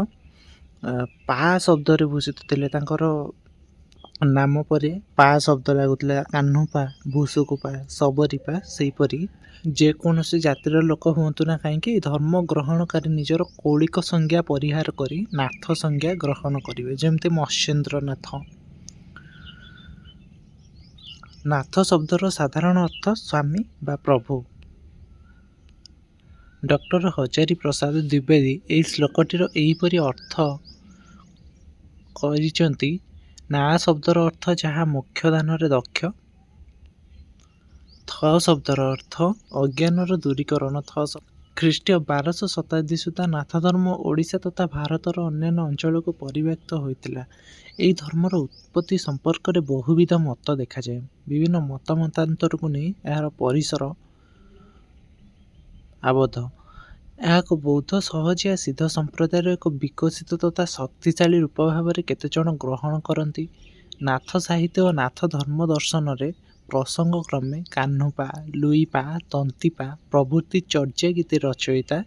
ପା ଶବ୍ଦରେ ଭୂଷିତ ଥିଲେ। ତାଙ୍କର ନାମ ପରେ ପା ଶବ୍ଦ ଲାଗୁଥିଲା। କାହ୍ନୁପା, ଭୁସୁକୁପା, ଶବରୀପା। ସେହିପରି ଯେକୌଣସି ଜାତିର ଲୋକ ହୁଅନ୍ତୁ ନା କାହିଁକି ଧର୍ମ ଗ୍ରହଣକାରୀ ନିଜର କୌଳିକ ସଂଜ୍ଞା ପରିହାର କରି ନାଥ ସଂଜ୍ଞା ଗ୍ରହଣ କରିବେ। ଯେମିତି ମତ୍ସ୍ୟେନ୍ଦ୍ରନାଥ। ନାଥ ଶବ୍ଦର ସାଧାରଣ ଅର୍ଥ ସ୍ୱାମୀ ବା ପ୍ରଭୁ। ଡକ୍ଟର ହଜାରୀ ପ୍ରସାଦ ଦ୍ୱିବେଦୀ ଏହି ଶ୍ଲୋକଟିର ଏହିପରି ଅର୍ଥ କରିଛନ୍ତି। ନା ଶବ୍ଦର ଅର୍ଥ ଯାହା ମୋକ୍ଷଦାନରେ ଦକ୍ଷ। ଥ ଶବ୍ଦର ଅର୍ଥ ଅଜ୍ଞାନର ଦୂରୀକରଣ। ଖ୍ରୀଷ୍ଟୀୟ 1200 ଶତାବ୍ଦୀ ସୁଦ୍ଧା ନାଥ ଧର୍ମ ଓଡ଼ିଶା ତଥା ଭାରତର ଅନ୍ୟାନ୍ୟ ଅଞ୍ଚଳକୁ ପରିବ୍ୟାପ୍ତ ହୋଇଥିଲା। ଏହି ଧର୍ମର ଉତ୍ପତ୍ତି ସମ୍ପର୍କରେ ବହୁବିଧ ମତ ଦେଖାଯାଏ। ବିଭିନ୍ନ ମତାନ୍ତରକୁ ନେଇ ଏହାର ପରିସର ଆବଦ୍ଧ। ଏହା ଏକ ବୌଦ୍ଧ ସହଜିଆ ସିଦ୍ଧ ସମ୍ପ୍ରଦାୟର ଏକ ବିକଶିତ ତଥା ଶକ୍ତିଶାଳୀ ରୂପ ଭାବରେ କେତେଜଣ ଗ୍ରହଣ କରନ୍ତି। ନାଥ ସାହିତ୍ୟ ଓ ନାଥ ଧର୍ମ ଦର୍ଶନରେ ପ୍ରସଙ୍ଗକ୍ରମେ କାହ୍ନୁପା, ଲୁଇପା, ତନ୍ତିପା ପ୍ରଭୃତି ଚର୍ଯ୍ୟାଗୀତି ରଚୟିତା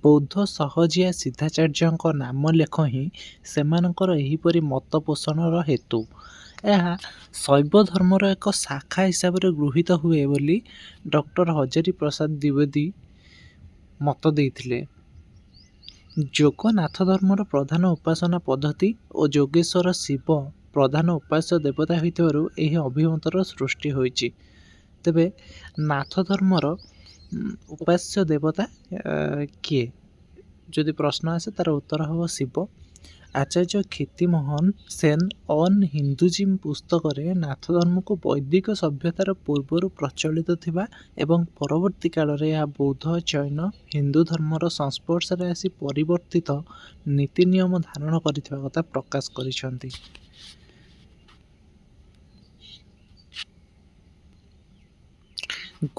ବୌଦ୍ଧ ସହଜିଆ ସିଦ୍ଧାଚାର୍ଯ୍ୟଙ୍କ ନାମ ଲେଖ ହିଁ ସେମାନଙ୍କର ଏହିପରି ମତ ପୋଷଣର ହେତୁ। ଏହା ଶୈବ ଧର୍ମର ଏକ ଶାଖା ହିସାବରେ ଗୃହୀତ ହୁଏ ବୋଲି ଡକ୍ଟର ହଜାରୀ ପ୍ରସାଦ ଦ୍ୱିବେଦୀ ମତ ଦେଇଥିଲେ। ଯୋଗ ନାଥ ଧର୍ମର ପ୍ରଧାନ ଉପାସନା ପଦ୍ଧତି ଓ ଯୋଗେଶ୍ୱର ଶିବ ପ୍ରଧାନ ଉପାସ୍ୟ ଦେବତା ହୋଇଥିବାରୁ ଏହି ଅଭିମତର ସୃଷ୍ଟି ହୋଇଛି। ତେବେ ନାଥ ଧର୍ମର ଉପାସ୍ୟ ଦେବତା କିଏ ଯଦି ପ୍ରଶ୍ନ ଆସେ ତାର ଉତ୍ତର ହେବ ଶିବ। ଆଚାର୍ଯ୍ୟ କ୍ଷିତିମୋହନ ସେନ ଅନ୍ ହିନ୍ଦୁଜିମ୍ ପୁସ୍ତକରେ ନାଥ ଧର୍ମକୁ ବୈଦିକ ସଭ୍ୟତାର ପୂର୍ବରୁ ପ୍ରଚଳିତ ଥିବା ଏବଂ ପରବର୍ତ୍ତୀ କାଳରେ ଏହା ବୌଦ୍ଧ, ଜୈନ, ହିନ୍ଦୁ ଧର୍ମର ସଂସ୍ପର୍ଶରେ ଆସି ପରିବର୍ତ୍ତିତ ନୀତି ନିୟମ ଧାରଣ କରିଥିବା କଥା ପ୍ରକାଶ କରିଛନ୍ତି।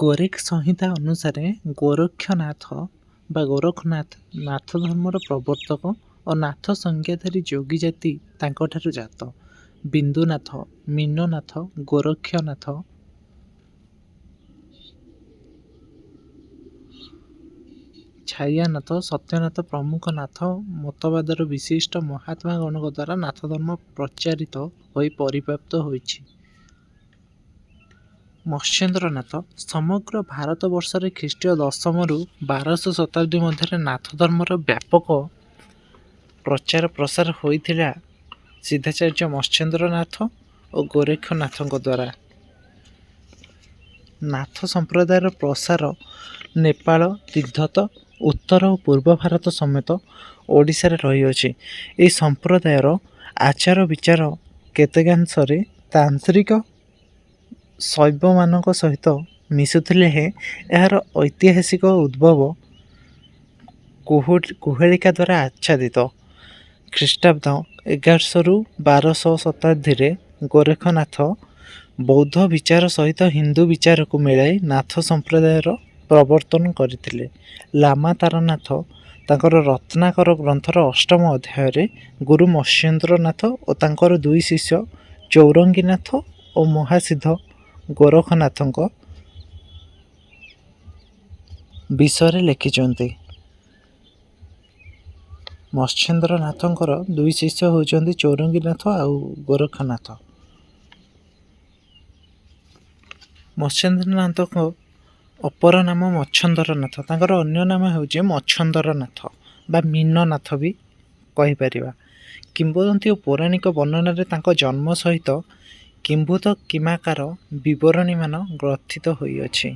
ଗୋରେଖ ସଂହିତା ଅନୁସାରେ ଗୋରକ୍ଷନାଥ ବା ଗୋରଖନାଥ ନାଥ ଧର୍ମର ପ୍ରବର୍ତ୍ତକ ଓ ନାଥ ସଂଜ୍ଞାଧାରୀ ଯୋଗୀ ଜାତି ତାଙ୍କଠାରୁ ଜାତ। ବିନ୍ଦୁନାଥ, ମୀନନାଥ, ଗୋରକ୍ଷନାଥ, ଛାୟାନାଥ, ସତ୍ୟନାଥ ପ୍ରମୁଖ ନାଥ ମତବାଦର ବିଶିଷ୍ଟ ମହାତ୍ମାଗଣଙ୍କ ଦ୍ୱାରା ନାଥ ଧର୍ମ ପ୍ରଚାରିତ ହୋଇ ପରିବ୍ୟାପ୍ତ ହୋଇଛି। ମତ୍ସ୍ୟେନ୍ଦ୍ରନାଥ ସମଗ୍ର ଭାରତବର୍ଷରେ ଖ୍ରୀଷ୍ଟୀୟ 10ରୁ 1200 ଶତାବ୍ଦୀ ମଧ୍ୟରେ ନାଥ ଧର୍ମର ବ୍ୟାପକ ପ୍ରଚାର ପ୍ରସାର ହୋଇଥିଲା ସିଦ୍ଧାଚାର୍ଯ୍ୟ ମତ୍ସ୍ୟେନ୍ଦ୍ରନାଥ ଓ ଗୋରକ୍ଷନାଥଙ୍କ ଦ୍ୱାରା। ନାଥ ସମ୍ପ୍ରଦାୟର ପ୍ରସାର ନେପାଳ, ତିବ୍ଦତ, ଉତ୍ତର ଓ ପୂର୍ବ ଭାରତ ସମେତ ଓଡ଼ିଶାରେ ରହିଅଛି। ଏହି ସମ୍ପ୍ରଦାୟର ଆଚାର ବିଚାର କେତେକାଂଶରେ ତାନ୍ତ୍ରିକ ଶୈବମାନଙ୍କ ସହିତ ମିଶୁଥିଲେ ହେଁ ଏହାର ଐତିହାସିକ ଉଦ୍ଭବ କୁହେଳିକା ଦ୍ୱାରା ଆଚ୍ଛାଦିତ। ଖ୍ରୀଷ୍ଟାବ୍ଦ 1100ରୁ 1200 ଶତାବ୍ଦୀରେ ଗୋରଖନାଥ ବୌଦ୍ଧ ବିଚାର ସହିତ ହିନ୍ଦୁ ବିଚାରକୁ ମିଳାଇ ନାଥ ସମ୍ପ୍ରଦାୟର ପ୍ରବର୍ତ୍ତନ କରିଥିଲେ। ଲାମା ତାରାନାଥ ତାଙ୍କର ରତ୍ନାକର ଗ୍ରନ୍ଥର ଅଷ୍ଟମ ଅଧ୍ୟାୟରେ ଗୁରୁ ମତ୍ସ୍ୟେନ୍ଦ୍ରନାଥ ଓ ତାଙ୍କର ଦୁଇ ଶିଷ୍ୟ ଚୌରଙ୍ଗୀନାଥ ଓ ମହାସିଦ୍ଧ ଗୋରଖନାଥଙ୍କ ବିଷୟରେ ଲେଖିଛନ୍ତି। ମତ୍ସ୍ୟେନ୍ଦ୍ରନାଥଙ୍କର ଦୁଇ ଶିଷ୍ୟ ହେଉଛନ୍ତି ଚୌରଙ୍ଗୀନାଥ ଆଉ ଗୋରଖନାଥ। ମତ୍ସ୍ୟେନ୍ଦ୍ରନାଥଙ୍କ ଅପର ନାମ ମଚ୍ଛନ୍ଦରନାଥ, ତାଙ୍କର ଅନ୍ୟ ନାମ ହେଉଛି ମଚ୍ଛନ୍ଦରନାଥ ବା ମୀନନାଥ ବି କହିପାରିବା। କିମ୍ବଦନ୍ତୀ ଓ ପୌରାଣିକ ବର୍ଣ୍ଣନାରେ ତାଙ୍କ ଜନ୍ମ ସହିତ କିମ୍ଭୂତ କିମାକାର ବିବରଣୀମାନ ଗ୍ରଥିତ ହୋଇଅଛି।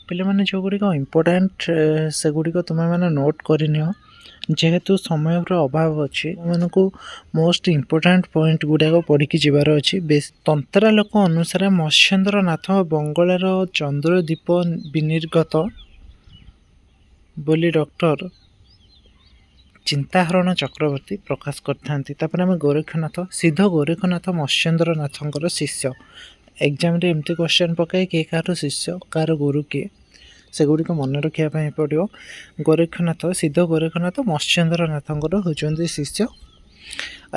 ପିଲାମାନେ ଯେଉଁଗୁଡ଼ିକ ଇମ୍ପୋର୍ଟାଣ୍ଟ ସେଗୁଡ଼ିକ ତୁମେମାନେ ନୋଟ୍ କରିନିଅ। ଯେହେତୁ ସମୟର ଅଭାବ ଅଛି, ଏମାନଙ୍କୁ ମୋଷ୍ଟ ଇମ୍ପୋର୍ଟାଣ୍ଟ ପଏଣ୍ଟ ଗୁଡ଼ାକ ପଢ଼ିକି ଯିବାର ଅଛି। ତନ୍ତ୍ରା ଲୋକ ଅନୁସାରେ ମତ୍ସ୍ୟେନ୍ଦ୍ରନାଥ ବଙ୍ଗଳାର ଚନ୍ଦ୍ରଦ୍ୱୀପ ବିନିର୍ଗତ ବୋଲି ଡକ୍ଟର ଚିନ୍ତାହରଣ ଚକ୍ରବର୍ତ୍ତୀ ପ୍ରକାଶ କରିଥାନ୍ତି। ତାପରେ ଆମେ ଗୋରଖନାଥ, ସିଦ୍ଧ ଗୋରଖନାଥ ମତ୍ସ୍ୟେନ୍ଦ୍ରନାଥଙ୍କର ଶିଷ୍ୟ। ଏକ୍ଜାମରେ ଏମିତି କ୍ୱେଶ୍ଚନ୍ ପକାଏ କିଏ କାହାର ଶିଷ୍ୟ, କାହାର ଗୁରୁ କିଏ, ସେଗୁଡ଼ିକ ମନେ ରଖିବା ପାଇଁ ପଡ଼ିବ। ଗୋରଖନାଥ, ସିଦ୍ଧ ଗୋରଖନାଥ ମତ୍ସ୍ୟେନ୍ଦ୍ରନାଥଙ୍କର ହେଉଛନ୍ତି ଶିଷ୍ୟ।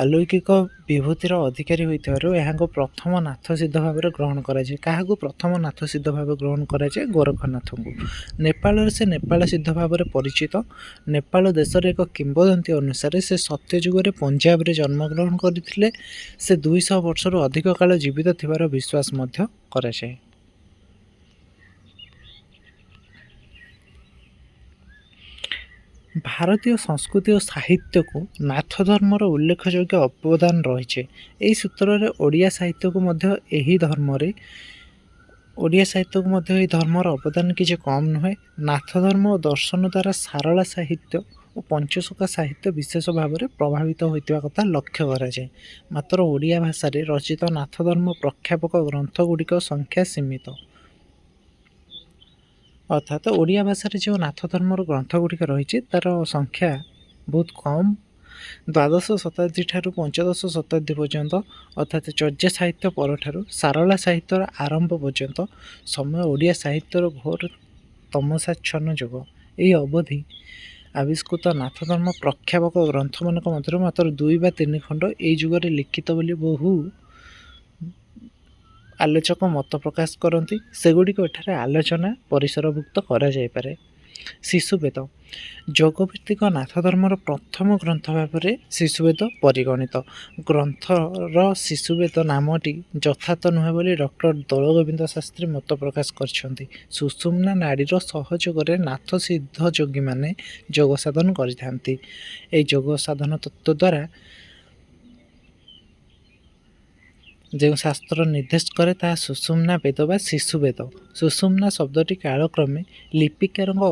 ଅଲୌକିକ ବିଭୂତିର ଅଧିକାରୀ ହୋଇଥିବାରୁ ଏହାଙ୍କୁ ପ୍ରଥମ ନାଥ ସିଦ୍ଧ ଭାବରେ ଗ୍ରହଣ କରାଯାଏ। କାହାକୁ ପ୍ରଥମ ନାଥ ସିଦ୍ଧ ଭାବେ ଗ୍ରହଣ କରାଯାଏ? ଗୋରଖନାଥଙ୍କୁ। ନେପାଳରେ ସେ ନେପାଳ ସିଦ୍ଧ ଭାବରେ ପରିଚିତ। ନେପାଳ ଦେଶର ଏକ କିମ୍ବଦନ୍ତୀ ଅନୁସାରେ ସେ ସତ୍ୟଯୁଗରେ ପଞ୍ଜାବରେ ଜନ୍ମଗ୍ରହଣ କରିଥିଲେ। ସେ 200 ବର୍ଷରୁ ଅଧିକ କାଳ ଜୀବିତ ଥିବାର ବିଶ୍ୱାସ ମଧ୍ୟ କରାଯାଏ। ଭାରତୀୟ ସଂସ୍କୃତି ଓ ସାହିତ୍ୟକୁ ନାଥ ଧର୍ମର ଉଲ୍ଲେଖଯୋଗ୍ୟ ଅବଦାନ ରହିଛି। ଏହି ସୂତ୍ରରେ ଓଡ଼ିଆ ସାହିତ୍ୟକୁ ମଧ୍ୟ ଏହି ଧର୍ମର ଅବଦାନ କିଛି କମ୍ ନୁହେଁ। ନାଥ ଧର୍ମ ଓ ଦର୍ଶନ ଦ୍ୱାରା ସାରଳା ସାହିତ୍ୟ ଓ ପଞ୍ଚଶଖା ସାହିତ୍ୟ ବିଶେଷ ଭାବରେ ପ୍ରଭାବିତ ହୋଇଥିବା କଥା ଲକ୍ଷ୍ୟ କରାଯାଏ। ମାତ୍ର ଓଡ଼ିଆ ଭାଷାରେ ରଚିତ ନାଥ ଧର୍ମ ପ୍ରଖ୍ୟାପକ ଗ୍ରନ୍ଥ ଗୁଡ଼ିକ ସଂଖ୍ୟା ସୀମିତ। ଅର୍ଥାତ୍ ଓଡ଼ିଆ ଭାଷାରେ ଯେଉଁ ନାଥ ଧର୍ମର ଗ୍ରନ୍ଥ ଗୁଡ଼ିକ ରହିଛି ତାର ସଂଖ୍ୟା ବହୁତ କମ୍। ଦ୍ୱାଦଶ ଶତାବ୍ଦୀ ଠାରୁ ପଞ୍ଚଦଶ ଶତାବ୍ଦୀ ପର୍ଯ୍ୟନ୍ତ, ଅର୍ଥାତ୍ ଚର୍ଯ୍ୟା ସାହିତ୍ୟ ପରଠାରୁ ସାରଳା ସାହିତ୍ୟର ଆରମ୍ଭ ପର୍ଯ୍ୟନ୍ତ ସମୟ ଓଡ଼ିଆ ସାହିତ୍ୟର ଘୋର ତମସାଚ୍ଛନ୍ନ ଯୁଗ। ଏହି ଅବଧି ଆବିଷ୍କୃତ ନାଥ ଧର୍ମ ପ୍ରଖ୍ୟାପକ ଗ୍ରନ୍ଥମାନଙ୍କ ମଧ୍ୟରୁ ମାତ୍ର 2 ବା 3 ଖଣ୍ଡ ଏହି ଯୁଗରେ ଲିଖିତ ବୋଲି ବହୁ ଆଲୋଚକ ମତ ପ୍ରକାଶ କରନ୍ତି। ସେଗୁଡ଼ିକ ଏଠାରେ ଆଲୋଚନା ପରିସରଭୁକ୍ତ କରାଯାଇପାରେ। ଶିଶୁବେଦ, ଯୋଗଭିତ୍ତିକ ନାଥ ଧର୍ମର ପ୍ରଥମ ଗ୍ରନ୍ଥ ଭାବରେ ଶିଶୁବେଦ ପରିଗଣିତ। ଗ୍ରନ୍ଥର ଶିଶୁବେଦ ନାମଟି ଯଥାର୍ଥ ନୁହେଁ ବୋଲି ଡକ୍ଟର ଦୋଳଗୋବିନ୍ଦ ଶାସ୍ତ୍ରୀ ମତ ପ୍ରକାଶ କରିଛନ୍ତି। ସୁଷୁମ୍ନା ନାଡ଼ୀର ସହଯୋଗରେ ନାଥ ସିଦ୍ଧ ଯୋଗୀମାନେ ଯୋଗ ସାଧନ କରିଥାନ୍ତି। ଏହି ଯୋଗ ସାଧନ ତତ୍ତ୍ୱ ଦ୍ୱାରା ଯେଉଁ ଶାସ୍ତ୍ର ନିର୍ଦ୍ଦେଶ କରେ ତାହା ସୁଷୁମ୍ନା ବେଦ ବା ଶିଶୁବେଦ। ସୁଷୁମ୍ନା ଶବ୍ଦଟି କାଳକ୍ରମେ ଲିପିକାରଙ୍କ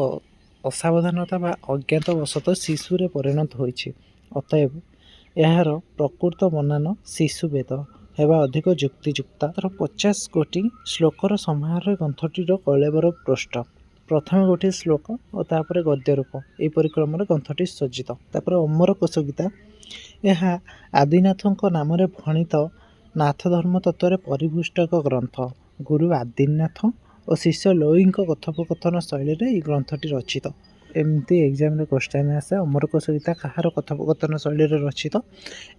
ଅସାବଧାନତା ବା ଅଜ୍ଞାତବଶତଃ ଶିଶୁରେ ପରିଣତ ହୋଇଛି। ଅତଏବ ଏହାର ପ୍ରକୃତ ବନାନ ଶିଶୁବେଦ ହେବା ଅଧିକ ଯୁକ୍ତିଯୁକ୍ତ। 50 ଗୋଟି ଶ୍ଲୋକର ସମାହାରରେ ଗ୍ରନ୍ଥଟିର କଳେବର ପୃଷ୍ଠ। ପ୍ରଥମେ ଗୋଟିଏ ଶ୍ଲୋକ ଓ ତାପରେ ଗଦ୍ୟ ରୂପ, ଏହିପରି କ୍ରମରେ ଗ୍ରନ୍ଥଟି ସଜ୍ଜିତ। ତାପରେ ଅମର କୋଷ ଗୀତା, ଏହା ଆଦିନାଥଙ୍କ ନାମରେ ଭଣିତ ନାଥ ଧର୍ମ ତତ୍ତ୍ୱରେ ପରିପୃଷ୍ଟ ଏକ ଗ୍ରନ୍ଥ। ଗୁରୁ ଆଦିନାଥ ଓ ଶିଷ୍ୟ ଲୌଇଙ୍କ କଥୋପକଥନ ଶୈଳୀରେ ଏହି ଗ୍ରନ୍ଥଟି ରଚିତ। ଏମିତି ଏକ୍ଜାମରେ କ୍ୱେଶ୍ଚନ୍ ଆସେ, ଅମରକୋଷ ଗୀତା କାହାର କଥୋପକଥନ ଶୈଳୀରେ ରଚିତ?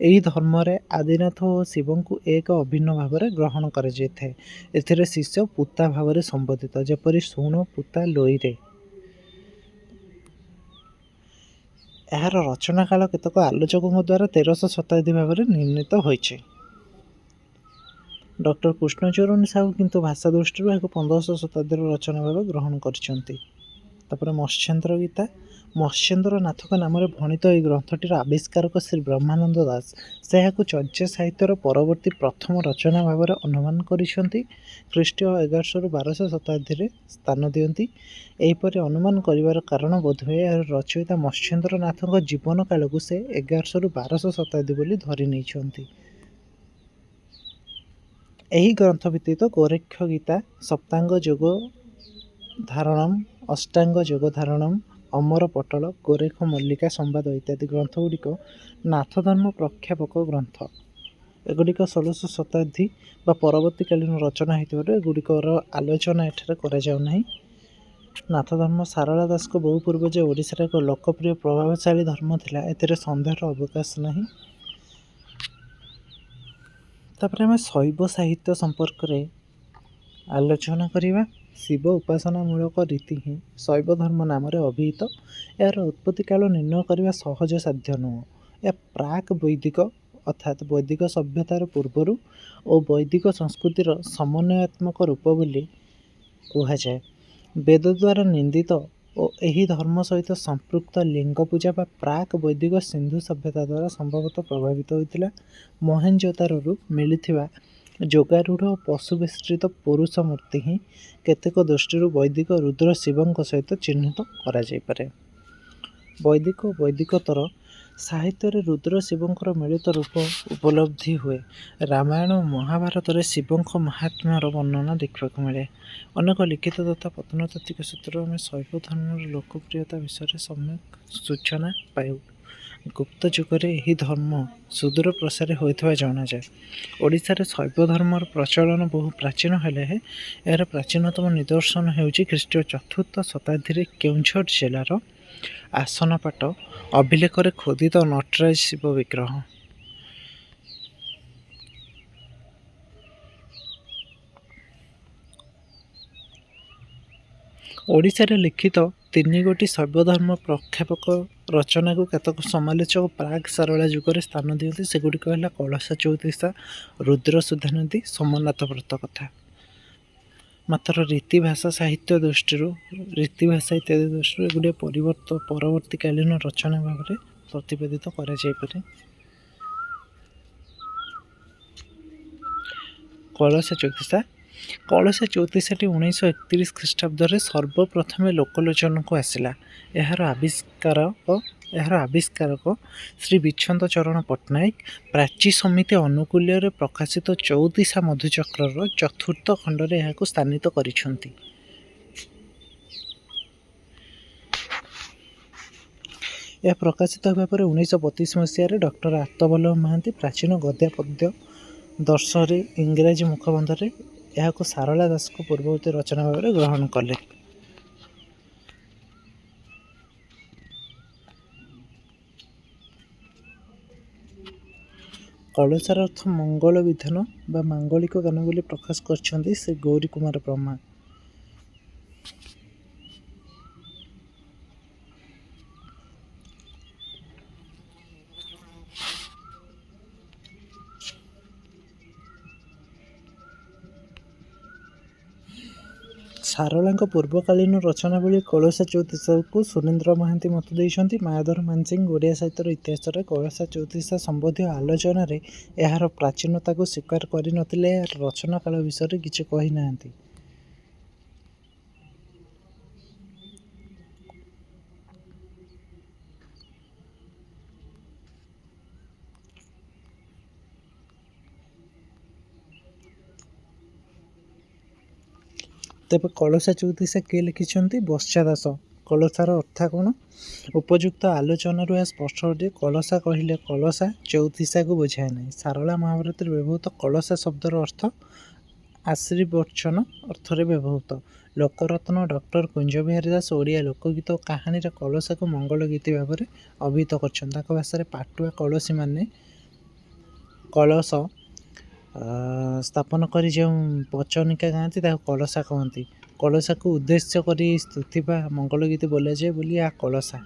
ଏହି ଧର୍ମରେ ଆଦିନାଥ ଓ ଶିବଙ୍କୁ ଏକ ଅଭିନ୍ନ ଭାବରେ ଗ୍ରହଣ କରାଯାଇଥାଏ। ଏଥିରେ ଶିଷ୍ୟ ପୁତା ଭାବରେ ସମ୍ବୋଧିତ, ଯେପରି ଶୁଣ ପୁତା ଲୋଇରେ। ଏହାର ରଚନା କାଳ କେତେକ ଆଲୋଚକଙ୍କ ଦ୍ୱାରା 13ଶ ଶତାବ୍ଦୀ ଭାବରେ ନିର୍ଣ୍ଣିତ ହୋଇଛି। ଡକ୍ଟର କୃଷ୍ଣଚରଣ ସାହୁ କିନ୍ତୁ ଭାଷା ଦୃଷ୍ଟିରୁ ଏହାକୁ 15ଶ ଶତାବ୍ଦୀର ରଚନା ଭାବେ ଗ୍ରହଣ କରିଛନ୍ତି। ତାପରେ ମତ୍ସ୍ୟେନ୍ଦ୍ର ଗୀତା, ମତ୍ସ୍ୟେନ୍ଦ୍ର ନାଥଙ୍କ ନାମରେ ଭଣିତ ଏହି ଗ୍ରନ୍ଥଟିର ଆବିଷ୍କାରକ ଶ୍ରୀ ବ୍ରହ୍ମାନନ୍ଦ ଦାସ। ସେ ଏହାକୁ ଚର୍ଯ୍ୟା ସାହିତ୍ୟର ପରବର୍ତ୍ତୀ ପ୍ରଥମ ରଚନା ଭାବରେ ଅନୁମାନ କରିଛନ୍ତି। ଖ୍ରୀଷ୍ଟୀୟ 1100ରୁ 1200 ଶତାବ୍ଦୀରେ ସ୍ଥାନ ଦିଅନ୍ତି। ଏହିପରି ଅନୁମାନ କରିବାର କାରଣ ବୋଧହୁଏ ଏହାର ରଚୟିତା ମତ୍ସ୍ୟେନ୍ଦ୍ର ନାଥଙ୍କ ଜୀବନ କାଳକୁ ସେ 1100ରୁ 1200 ଶତାବ୍ଦୀ ବୋଲି ଧରି ନେଇଛନ୍ତି। ଏହି ଗ୍ରନ୍ଥ ବ୍ୟତୀତ ଗୋରକ୍ଷ ଗୀତା, ସପ୍ତାଙ୍ଗ ଯୋଗ ଧାରଣମ୍, ଅଷ୍ଟାଙ୍ଗ ଯୋଗ ଧାରଣମ୍, ଅମର ପଟଳ, ଗୋରେଖ ମଲ୍ଲିକା ସମ୍ବାଦ ଇତ୍ୟାଦି ଗ୍ରନ୍ଥଗୁଡ଼ିକ ନାଥ ଧର୍ମ ପ୍ରଖ୍ୟାପକ ଗ୍ରନ୍ଥ। ଏଗୁଡ଼ିକ 16ଶ ଶତାବ୍ଦୀ ବା ପରବର୍ତ୍ତୀକାଳୀନ ରଚନା ହୋଇଥିବାରୁ ଏଗୁଡ଼ିକର ଆଲୋଚନା ଏଠାରେ କରାଯାଉ ନାହିଁ। ନାଥ ଧର୍ମ ସାରଳା ଦାସଙ୍କ ବହୁ ପୂର୍ବ ଯେ ଓଡ଼ିଶାରେ ଏକ ଲୋକପ୍ରିୟ ପ୍ରଭାବଶାଳୀ ଧର୍ମ ଥିଲା, ଏଥିରେ ସନ୍ଦେହର ଅବକାଶ ନାହିଁ। ତାପରେ ଆମେ ଶୈବ ସାହିତ୍ୟ ସମ୍ପର୍କରେ ଆଲୋଚନା କରିବା। ଶିବ ଉପାସନା ମୂଳକ ରୀତି ହିଁ ଶୈବ ଧର୍ମ ନାମରେ ଅଭିହିତ। ଏହାର ଉତ୍ପତ୍ତି କାଳ ନିର୍ଣ୍ଣୟ କରିବା ସହଜ ସାଧ୍ୟ ନୁହେଁ। ଏହା ପ୍ରାକ୍ ବୈଦିକ ଅର୍ଥାତ୍ ବୈଦିକ ସଭ୍ୟତାର ପୂର୍ବରୁ ଓ ବୈଦିକ ସଂସ୍କୃତିର ସମନ୍ୱୟାତ୍ମକ ରୂପ ବୋଲି କୁହାଯାଏ। ବେଦ ଦ୍ୱାରା ନିନ୍ଦିତ ଓ ଏହି ଧର୍ମ ସହିତ ସମ୍ପୃକ୍ତ ଲିଙ୍ଗ ପୂଜା ବା ପ୍ରାକ୍ ବୈଦିକ ସିନ୍ଧୁ ସଭ୍ୟତା ଦ୍ୱାରା ସମ୍ଭବତଃ ପ୍ରଭାବିତ ହୋଇଥିଲା। ମହେଞ୍ଜୋଦାରୋରୁ ମିଳିଥିବା ଯୋଗାରୂଢ଼ ଓ ପଶୁ ବେଷ୍ଟିତ ପୁରୁଷ ମୂର୍ତ୍ତି ହିଁ କେତେକ ଦୃଷ୍ଟିରୁ ବୈଦିକ ରୁଦ୍ର ଶିବଙ୍କ ସହିତ ଚିହ୍ନିତ କରାଯାଇପାରେ। ବୈଦିକ ଓ ବୈଦିକୋତ୍ତର ସାହିତ୍ୟରେ ରୁଦ୍ର ଶିବଙ୍କର ମିଳିତ ରୂପ ଉପଲବ୍ଧି ହୁଏ। ରାମାୟଣ ଓ ମହାଭାରତରେ ଶିବଙ୍କ ମହାତ୍ମ୍ୟର ବର୍ଣ୍ଣନା ଦେଖିବାକୁ ମିଳେ। ଅନେକ ଲିଖିତ ତଥା ପ୍ରତ୍ନତାତ୍ତ୍ୱିକ ସୂତ୍ରରୁ ଆମେ ଶୈବ ଧର୍ମର ଲୋକପ୍ରିୟତା ବିଷୟରେ ସମ୍ୟକ୍ ସୂଚନା ପାଉ। ଗୁପ୍ତ ଯୁଗରେ ଏହି ଧର୍ମ ସୁଦୂର ପ୍ରସାରୀ ହୋଇଥିବା ଜଣାଯାଏ। ଓଡ଼ିଶାରେ ଶୈବ ଧର୍ମର ପ୍ରଚଳନ ବହୁ ପ୍ରାଚୀନ ହେଲେ ଏହାର ପ୍ରାଚୀନତମ ନିଦର୍ଶନ ହେଉଛି ଖ୍ରୀଷ୍ଟୀୟ 4ର୍ଥ ଶତାବ୍ଦୀରେ କେଉଁଝର ଜିଲ୍ଲାର ଆସନପାଟ ଅଭିଲେଖରେ ଖୋଦିତ ନଟରାଜ ଶିବ ବିଗ୍ରହ। ଓଡ଼ିଶାରେ ଲିଖିତ 3 ଗୋଟି ଶୈବଧର୍ମ ପ୍ରକ୍ଷେପକ ରଚନାକୁ କେତେକ ସମାଲୋଚକ ପ୍ରାକ୍ ସାରଳା ଯୁଗରେ ସ୍ଥାନ ଦିଅନ୍ତି। ସେଗୁଡ଼ିକ ହେଲା କଳସା ଚଉତିସା, ରୁଦ୍ର ସୁଧାନଦୀ, ସୋମନାଥ ବ୍ରତ କଥା। ମାତ୍ର ରୀତିଭାଷା ସାହିତ୍ୟ ଦୃଷ୍ଟିରୁ ରୀତିଭାଷା ଇତ୍ୟାଦି ଦୃଷ୍ଟିରୁ ଏଗୁଡ଼ିଏ ପରବର୍ତ୍ତୀକାଳୀନ ରଚନା ଭାବରେ ପ୍ରତିପାଦିତ କରାଯାଇପାରେ। କଳସା ଚଉତିସା ଚଉତିସାଟି 1931 ଖ୍ରୀଷ୍ଟାବ୍ଦରେ ସର୍ବପ୍ରଥମେ ଲୋକଲୋଚନକୁ ଆସିଲା। ଏହାର ଆବିଷ୍କାରକ ଶ୍ରୀ ବିଚ୍ଛନ୍ଦ ଚରଣ ପଟ୍ଟନାୟକ ପ୍ରାଚୀ ସମିତି ଅନୁକୂଲ୍ୟରେ ପ୍ରକାଶିତ ଚଉତିସା ମଧୁଚକ୍ରର 4ର୍ଥ ଖଣ୍ଡରେ ଏହାକୁ ସ୍ଥାନିତ କରିଛନ୍ତି। ଏହା ପ୍ରକାଶିତ ହେବା ପରେ 1932 ମସିହାରେ ଡକ୍ଟର ଆର୍ତ୍ତବଲ୍ଲଭ ମହାନ୍ତି ପ୍ରାଚୀନ ଗଦ୍ୟ ପଦ୍ୟ ଦର୍ଶରେ ଇଂରାଜୀ ମୁଖବନ୍ଧରେ ଏହାକୁ ସାରଳା ଦାସଙ୍କ ପୂର୍ବବର୍ତ୍ତୀ ରଚନା ଭାବରେ ଗ୍ରହଣ କଲେ। କଳସାର ଅର୍ଥ ମଙ୍ଗଳ ବିଧାନ ବା ମାଙ୍ଗଳିକ ଗାନ ବୋଲି ପ୍ରକାଶ କରିଛନ୍ତି ଶ୍ରୀ ଗୌରୀ କୁମାର ବ୍ରହ୍ମା। ସାରଳାଙ୍କ ପୂର୍ବକାଳୀନ ରଚନାବଳୀ କଳସା ଚଉତିସାକୁ ସୁରେନ୍ଦ୍ର ମହାନ୍ତି ମତ ଦେଇଛନ୍ତି। ମାୟାଧର ମାନସିଂହ ଓଡ଼ିଆ ସାହିତ୍ୟର ଇତିହାସରେ କଳସା ଚଉତିସା ସମ୍ବନ୍ଧୀୟ ଆଲୋଚନାରେ ଏହାର ପ୍ରାଚୀନତାକୁ ସ୍ୱୀକାର କରିନଥିଲେ ଏହାର ରଚନା କାଳ ବିଷୟରେ କିଛି କହିନାହାନ୍ତି। ତେବେ କଳସା ଚଉତିସା କିଏ ଲେଖିଛନ୍ତି? ବର୍ଷା ଦାସ। କଳସାର ଅର୍ଥ କ'ଣ? ଉପଯୁକ୍ତ ଆଲୋଚନାରୁ ଏହା ସ୍ପଷ୍ଟ ଯେ କଳସା କହିଲେ କଳସା ଚଉତିସାକୁ ବୁଝାଏ ନାହିଁ। ସାରଳା ମହାଭାରତରେ ବ୍ୟବହୃତ କଳସା ଶବ୍ଦର ଅର୍ଥ ଆଶୀର୍ବଚନ ଅର୍ଥରେ ବ୍ୟବହୃତ। ଲୋକରତ୍ନ ଡକ୍ଟର କୁଞ୍ଜବିହାରୀ ଦାସ ଓଡ଼ିଆ ଲୋକଗୀତ ଓ କାହାଣୀରେ କଳସାକୁ ମଙ୍ଗଳ ଗୀତି ଭାବରେ ଅଭିହିତ କରିଛନ୍ତି। ତାଙ୍କ ଭାଷାରେ ପାଟୁଆ କଳସୀମାନେ କଳସ ସ୍ଥାପନ କରି ଯେଉଁ ବଚନିକା ଗାଆନ୍ତି ତାକୁ କଳସା କହନ୍ତି। କଳସାକୁ ଉଦ୍ଦେଶ୍ୟ କରି ସ୍ତୁତି ବା ମଙ୍ଗଳ ଗୀତ ବୋଲାଯାଏ ବୋଲି ଏହା କଳସା।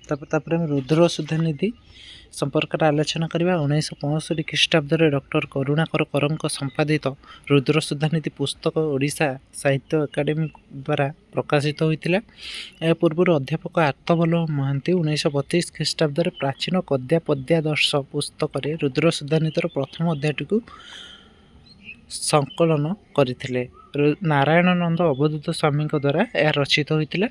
ତାପରେ ଆମେ ରୁଦ୍ର ସୁଧାନିଧି ସମ୍ପର୍କରେ ଆଲୋଚନା କରିବା। 1965 ଖ୍ରୀଷ୍ଟାବ୍ଦରେ ଡକ୍ଟର କରୁଣାକର କରଙ୍କ ସମ୍ପାଦିତ ରୁଦ୍ର ସୁଧାନିଧି ପୁସ୍ତକ ଓଡ଼ିଶା ସାହିତ୍ୟ ଏକାଡେମୀ ଦ୍ୱାରା ପ୍ରକାଶିତ ହୋଇଥିଲା। ଏହା ପୂର୍ବରୁ ଅଧ୍ୟାପକ ଆର୍ତ୍ତବଲ୍ଲଭ ମହାନ୍ତି 1932 ଖ୍ରୀଷ୍ଟାବ୍ଦରେ ପ୍ରାଚୀନ ଗଦ୍ୟ ପଦ୍ୟାଦର୍ଶ ପୁସ୍ତକରେ ରୁଦ୍ର ସୁଧାନିଧିର ପ୍ରଥମ ଅଧ୍ୟାୟଟିକୁ ସଂକଳନ କରିଥିଲେ। ନାରାୟଣ ନନ୍ଦ ଅବଧୂତ ସ୍ୱାମୀଙ୍କ ଦ୍ୱାରା ଏହା ରଚିତ ହୋଇଥିଲା।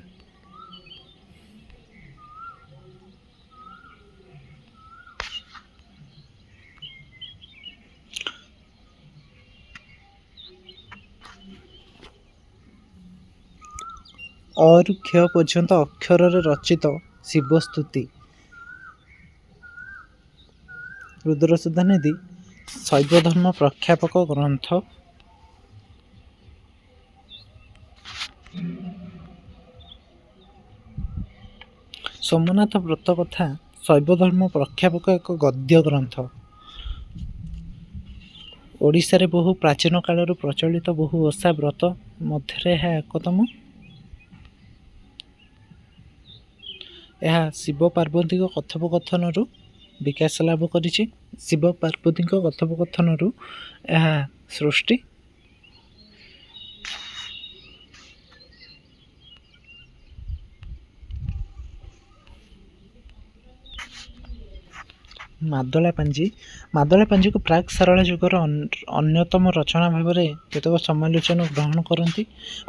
ଅରୁ କ୍ଷୟ ପର୍ଯ୍ୟନ୍ତ ଅକ୍ଷରରେ ରଚିତ ଶିବସ୍ତୁତି ରୁଦ୍ରସୁଧାନିଧି ଶୈବ ଧର୍ମ ପ୍ରଖ୍ୟାପକ ଗ୍ରନ୍ଥ। ସୋମନାଥ ବ୍ରତ କଥା ଶୈବ ଧର୍ମ ପ୍ରଖ୍ୟାପକ ଏକ ଗଦ୍ୟ ଗ୍ରନ୍ଥ। ଓଡ଼ିଶାରେ ବହୁ ପ୍ରାଚୀନ କାଳରୁ ପ୍ରଚଳିତ ବହୁ ଓଷା ବ୍ରତ ମଧ୍ୟରେ ଏହା ଏକତମ। ଏହା ଶିବ ପାର୍ବତୀଙ୍କ କଥୋପକଥନରୁ ବିକାଶ ଲାଭ କରିଛି। ଶିବ ପାର୍ବତୀଙ୍କ କଥୋପକଥନରୁ ଏହା ସୃଷ୍ଟି। ମାଦଳା ପାଞ୍ଜି। ମାଦଳା ପାଞ୍ଜିକୁ ପ୍ରାକ୍ ସାରଳା ଯୁଗର ଅନ୍ୟତମ ରଚନା ଭାବରେ କେତେକ ସମାଲୋଚନା ଗ୍ରହଣ କରନ୍ତି।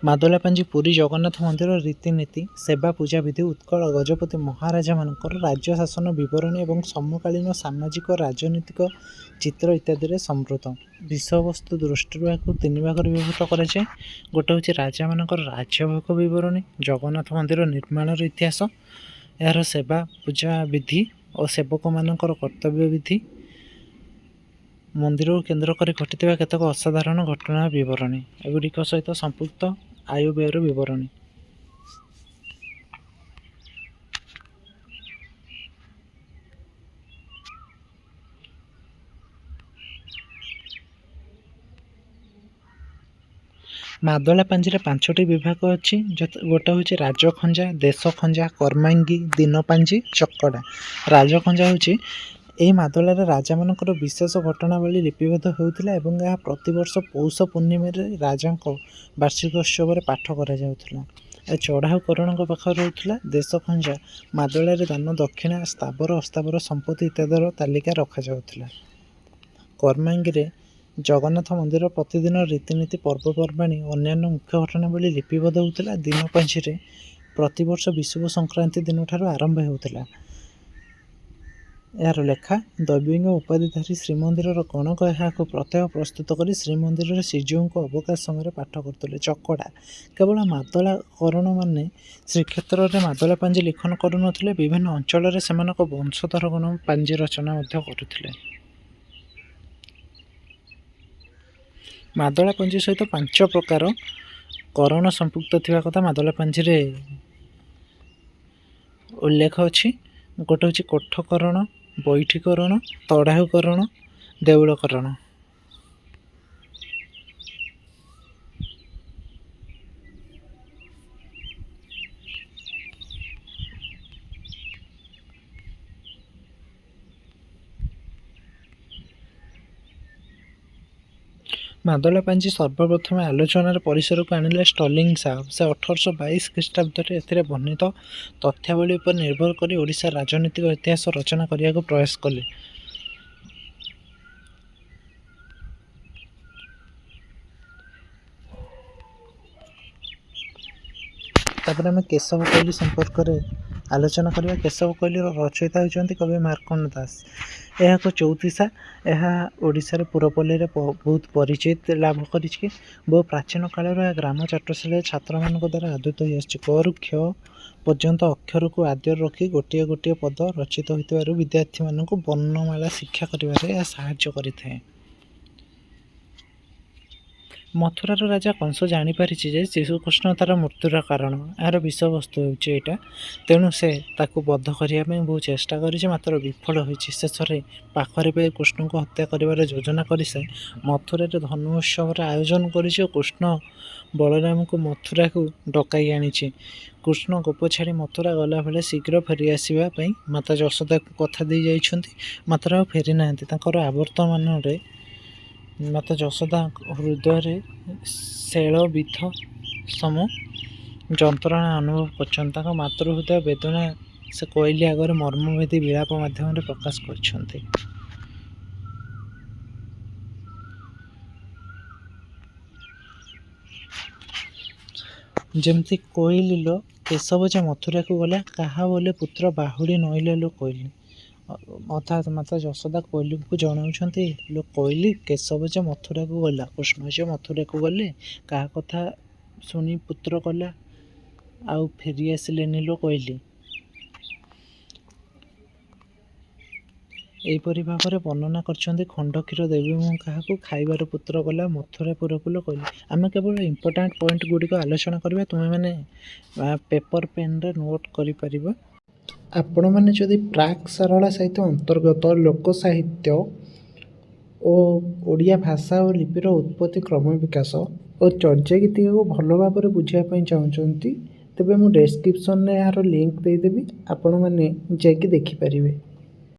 ମାଦଳା ପାଞ୍ଜି ପୁରୀ ଜଗନ୍ନାଥ ମନ୍ଦିର ରୀତିନୀତି, ସେବା, ପୂଜାବିଧି, ଉତ୍କଳ ଗଜପତି ମହାରାଜାମାନଙ୍କର ରାଜ୍ୟ ଶାସନ ବିବରଣୀ ଏବଂ ସମକାଳୀନ ସାମାଜିକ ରାଜନୈତିକ ଚିତ୍ର ଇତ୍ୟାଦିରେ ସମୃଦ୍ଧ। ବିଷୟବସ୍ତୁ ଦୃଷ୍ଟିରୁ ଏହାକୁ ତିନି ଭାଗରେ ବିଭକ୍ତ କରାଯାଏ। ଗୋଟେ ହେଉଛି ରାଜାମାନଙ୍କର ରାଜଭୋଗ ବିବରଣୀ, ଜଗନ୍ନାଥ ମନ୍ଦିର ନିର୍ମାଣର ଇତିହାସ, ଏହାର ସେବା ପୂଜା ବିଧି ଓ ସେବକମାନଙ୍କର କର୍ତ୍ତବ୍ୟ ବିଧି, ମନ୍ଦିରକୁ କେନ୍ଦ୍ର କରି ଘଟିଥିବା କେତେକ ଅସାଧାରଣ ଘଟଣାର ବିବରଣୀ, ଏଗୁଡ଼ିକ ସହିତ ସମ୍ପୃକ୍ତ ଆୟବ୍ୟୟର ବିବରଣୀ। ମାଦଳା ପାଞ୍ଜିରେ 5ଟି ବିଭାଗ ଅଛି। ଗୋଟେ ହେଉଛି ରାଜଖଞ୍ଜା, ଦେଶଖଞ୍ଜା, କର୍ମାଙ୍ଗୀ, ଦିନପାଞ୍ଜି, ଚକଡ଼ା। ରାଜଖଞ୍ଜା ହେଉଛି ଏହି ମାଦଳାରେ ରାଜାମାନଙ୍କର ବିଶେଷ ଘଟଣାବଳୀ ଲିପିବଦ୍ଧ ହେଉଥିଲା ଏବଂ ଏହା ପ୍ରତିବର୍ଷ ପୌଷ ପୂର୍ଣ୍ଣିମାରେ ରାଜାଙ୍କ ବାର୍ଷିକ ଉତ୍ସବରେ ପାଠ କରାଯାଉଥିଲା। ଏହା ଚଢ଼ାଉକରଣଙ୍କ ପାଖରେ ରହୁଥିଲା। ଦେଶଖଞ୍ଜା ମାଦଳାରେ ଦାନ, ଦକ୍ଷିଣା, ସ୍ଥାବର ଅସ୍ଥାବର ସମ୍ପତ୍ତି ଇତ୍ୟାଦିର ତାଲିକା ରଖାଯାଉଥିଲା। କର୍ମାଙ୍ଗୀରେ ଜଗନ୍ନାଥ ମନ୍ଦିର ପ୍ରତିଦିନ ରୀତିନୀତି, ପର୍ବପର୍ବାଣୀ, ଅନ୍ୟାନ୍ୟ ମୁଖ୍ୟ ଘଟଣାବଳୀ ଲିପିବଦ୍ଧ ହେଉଥିଲା। ଦିନପାଞ୍ଜିରେ ପ୍ରତିବର୍ଷ ବିଷୁବ ସଂକ୍ରାନ୍ତି ଦିନଠାରୁ ଆରମ୍ଭ ହେଉଥିଲା। ଏହାର ଲେଖା ଦୈବିକ ଉପାଧିଧାରୀ ଶ୍ରୀମନ୍ଦିରର ଗଣକ ଏହାକୁ ପ୍ରତ୍ୟହ ପ୍ରସ୍ତୁତ କରି ଶ୍ରୀମନ୍ଦିରରେ ଶ୍ରୀଜୀଉଙ୍କୁ ଅବକାଶ ସମୟରେ ପାଠ କରୁଥିଲେ। ଚକଡ଼ା କେବଳ ମାଦଳା କରଣମାନେ ଶ୍ରୀକ୍ଷେତ୍ରରେ ମାଦଳା ପାଞ୍ଜି ଲିଖନ କରୁନଥିଲେ, ବିଭିନ୍ନ ଅଞ୍ଚଳରେ ସେମାନଙ୍କ ବଂଶଧରଗଣ ପାଞ୍ଜି ରଚନା ମଧ୍ୟ କରୁଥିଲେ। ମାଦଳା ପାଞ୍ଜି ସହିତ 5 ପ୍ରକାର କରଣ ସମ୍ପୃକ୍ତ ଥିବା କଥା ମାଦଳା ପାଞ୍ଜିରେ ଉଲ୍ଲେଖ ଅଛି। ଗୋଟେ ହେଉଛି କୋଠକରଣ, ବୈଠୀକରଣ, ତଢ଼ାଉକରଣ, ଦେଉଳକରଣ। ମାଦଳା ପାଞ୍ଜି ସର୍ବପ୍ରଥମେ ଆଲୋଚନାର ପରିସରକୁ ଆଣିଲେ ଷ୍ଟର୍ଲିଂ ସାହବ। ସେ 1822 ଖ୍ରୀଷ୍ଟାବ୍ଦରେ ଏଥିରେ ବର୍ଣ୍ଣିତ ତଥ୍ୟାବଳୀ ଉପରେ ନିର୍ଭର କରି ଓଡ଼ିଶାର ରାଜନୈତିକ ଇତିହାସ ରଚନା କରିବାକୁ ପ୍ରୟାସ କଲେ। ତାପରେ ଆମେ କେଶବ କୈଲି ସମ୍ପର୍କରେ ଆଲୋଚନା କରିବା। କେଶବ କୈଲିର ରଚୟିତା ହେଉଛନ୍ତି କବି ମାର୍କଣ୍ଡ ଦାସ। ଏହା ଏକ ଚଉତିଶା। ଏହା ଓଡ଼ିଶାର ପୁରପଲ୍ଲୀରେ ବହୁତ ପରିଚିତ ଲାଭ କରିଛି। ବହୁ ପ୍ରାଚୀନ କାଳରୁ ଏହା ଗ୍ରାମ ଚାଟଶାଳୀରେ ଛାତ୍ରମାନଙ୍କ ଦ୍ୱାରା ଆଦୃତ ହୋଇଆସିଛି। କରୁ କ୍ଷ ପର୍ଯ୍ୟନ୍ତ ଅକ୍ଷରକୁ ଆଦ୍ୟରେ ରଖି ଗୋଟିଏ ଗୋଟିଏ ପଦ ରଚିତ ହୋଇଥିବାରୁ ବିଦ୍ୟାର୍ଥୀମାନଙ୍କୁ ବର୍ଣ୍ଣମାଳା ଶିକ୍ଷା କରିବାରେ ଏହା ସାହାଯ୍ୟ କରିଥାଏ। ମଥୁରାର ରାଜା କଂସ ଜାଣିପାରିଛି ଯେ ଶ୍ରୀକୃଷ୍ଣ ତାର ମୃତ୍ୟୁର କାରଣ। ଏହାର ବିଷୟବସ୍ତୁ ହେଉଛି ଏଇଟା। ତେଣୁ ସେ ତାକୁ ବଧ କରିବା ପାଇଁ ବହୁ ଚେଷ୍ଟା କରିଛି, ମାତ୍ର ବିଫଳ ହୋଇଛି। ଶେଷରେ ପାଖରେ ପାଇ କୃଷ୍ଣଙ୍କୁ ହତ୍ୟା କରିବାର ଯୋଜନା କରି ସେ ମଥୁରାରେ ଧନୁ ଉତ୍ସବର ଆୟୋଜନ କରିଛି ଓ କୃଷ୍ଣ ବଳରାମଙ୍କୁ ମଥୁରାକୁ ଡକାଇ ଆଣିଛି। କୃଷ୍ଣ ଗୋପ ଛାଡ଼ି ମଥୁରା ଗଲାବେଳେ ଶୀଘ୍ର ଫେରିଆସିବା ପାଇଁ ମାତା ଯଶୋଦାକୁ କଥା ଦେଇ ଯାଇଛନ୍ତି, ମାତ୍ର ଆଉ ଫେରି ନାହାନ୍ତି। ତାଙ୍କର ଆବର୍ତ୍ତମାନରେ ମାତା ଯଶୋଦା ହୃଦୟରେ ଶୈଳବିଦ୍ଧ ସମ ଯନ୍ତ୍ରଣା ଅନୁଭବ କରିଛନ୍ତି। ତାଙ୍କ ମାତୃହୃଦୟ ବେଦନା ସେ କୋଇଲି ଆଗରେ ମର୍ମଭେଦୀ ବିଳାପ ମାଧ୍ୟମରେ ପ୍ରକାଶ କରିଛନ୍ତି। ଯେମିତି କୋଇଲି ଲୋ କେଶବ ଯେ ମଥୁରାକୁ ଗଲା, କାହା ବୋଲେ ପୁତ୍ର ବାହୁଡ଼ି ନଇଲେ ଲୋ କୋଇଲି। ଅର୍ଥାତ୍ ମାତା ଯଶୋଦା କୋଇଲିକୁ ଜଣାଉଛନ୍ତି, ଲୋ କୋଇଲି, କେଶବ ଯେ ମଥୁରାକୁ ଗଲା, କୃଷ୍ଣ ଯେ ମଥୁରାକୁ ଗଲେ, କାହା କଥା ଶୁଣି ପୁତ୍ର କଲା, ଆଉ ଫେରି ଆସିଲେନି ଲୋ କୋଇଲି। ଏହିପରି ଭାବରେ ବର୍ଣ୍ଣନା କରିଛନ୍ତି ଖଣ୍ଡକ୍ଷୀର ଦେବୀ ମୁଁ କାହାକୁ ଖାଇବାର ପୁତ୍ର ଗଲା ମଥୁରାପୁରକୁ କହିଲେ। ଆମେ କେବଳ ଇମ୍ପୋର୍ଟାଣ୍ଟ ପଏଣ୍ଟ ଗୁଡ଼ିକ ଆଲୋଚନା କରିବା, ତୁମେମାନେ ପେପର ପେନ୍ରେ ନୋଟ୍ କରିପାରିବ। ଆପଣମାନେ ଯଦି ପ୍ରାକ୍ ସାରଳା ସାହିତ୍ୟ ଅନ୍ତର୍ଗତ ଲୋକ ସାହିତ୍ୟ ଓ ଓଡ଼ିଆ ଭାଷା ଓ ଲିପିର ଉତ୍ପତ୍ତି କ୍ରମ ବିକାଶ ଓ ଚର୍ଯ୍ୟା ଗୀତିକାକୁ ଭଲ ଭାବରେ ବୁଝିବା ପାଇଁ ଚାହୁଁଛନ୍ତି ତେବେ ମୁଁ ଡେସ୍କ୍ରିପ୍ସନରେ ଏହାର ଲିଙ୍କ୍ ଦେଇଦେବି, ଆପଣମାନେ ଯାଇକି ଦେଖିପାରିବେ।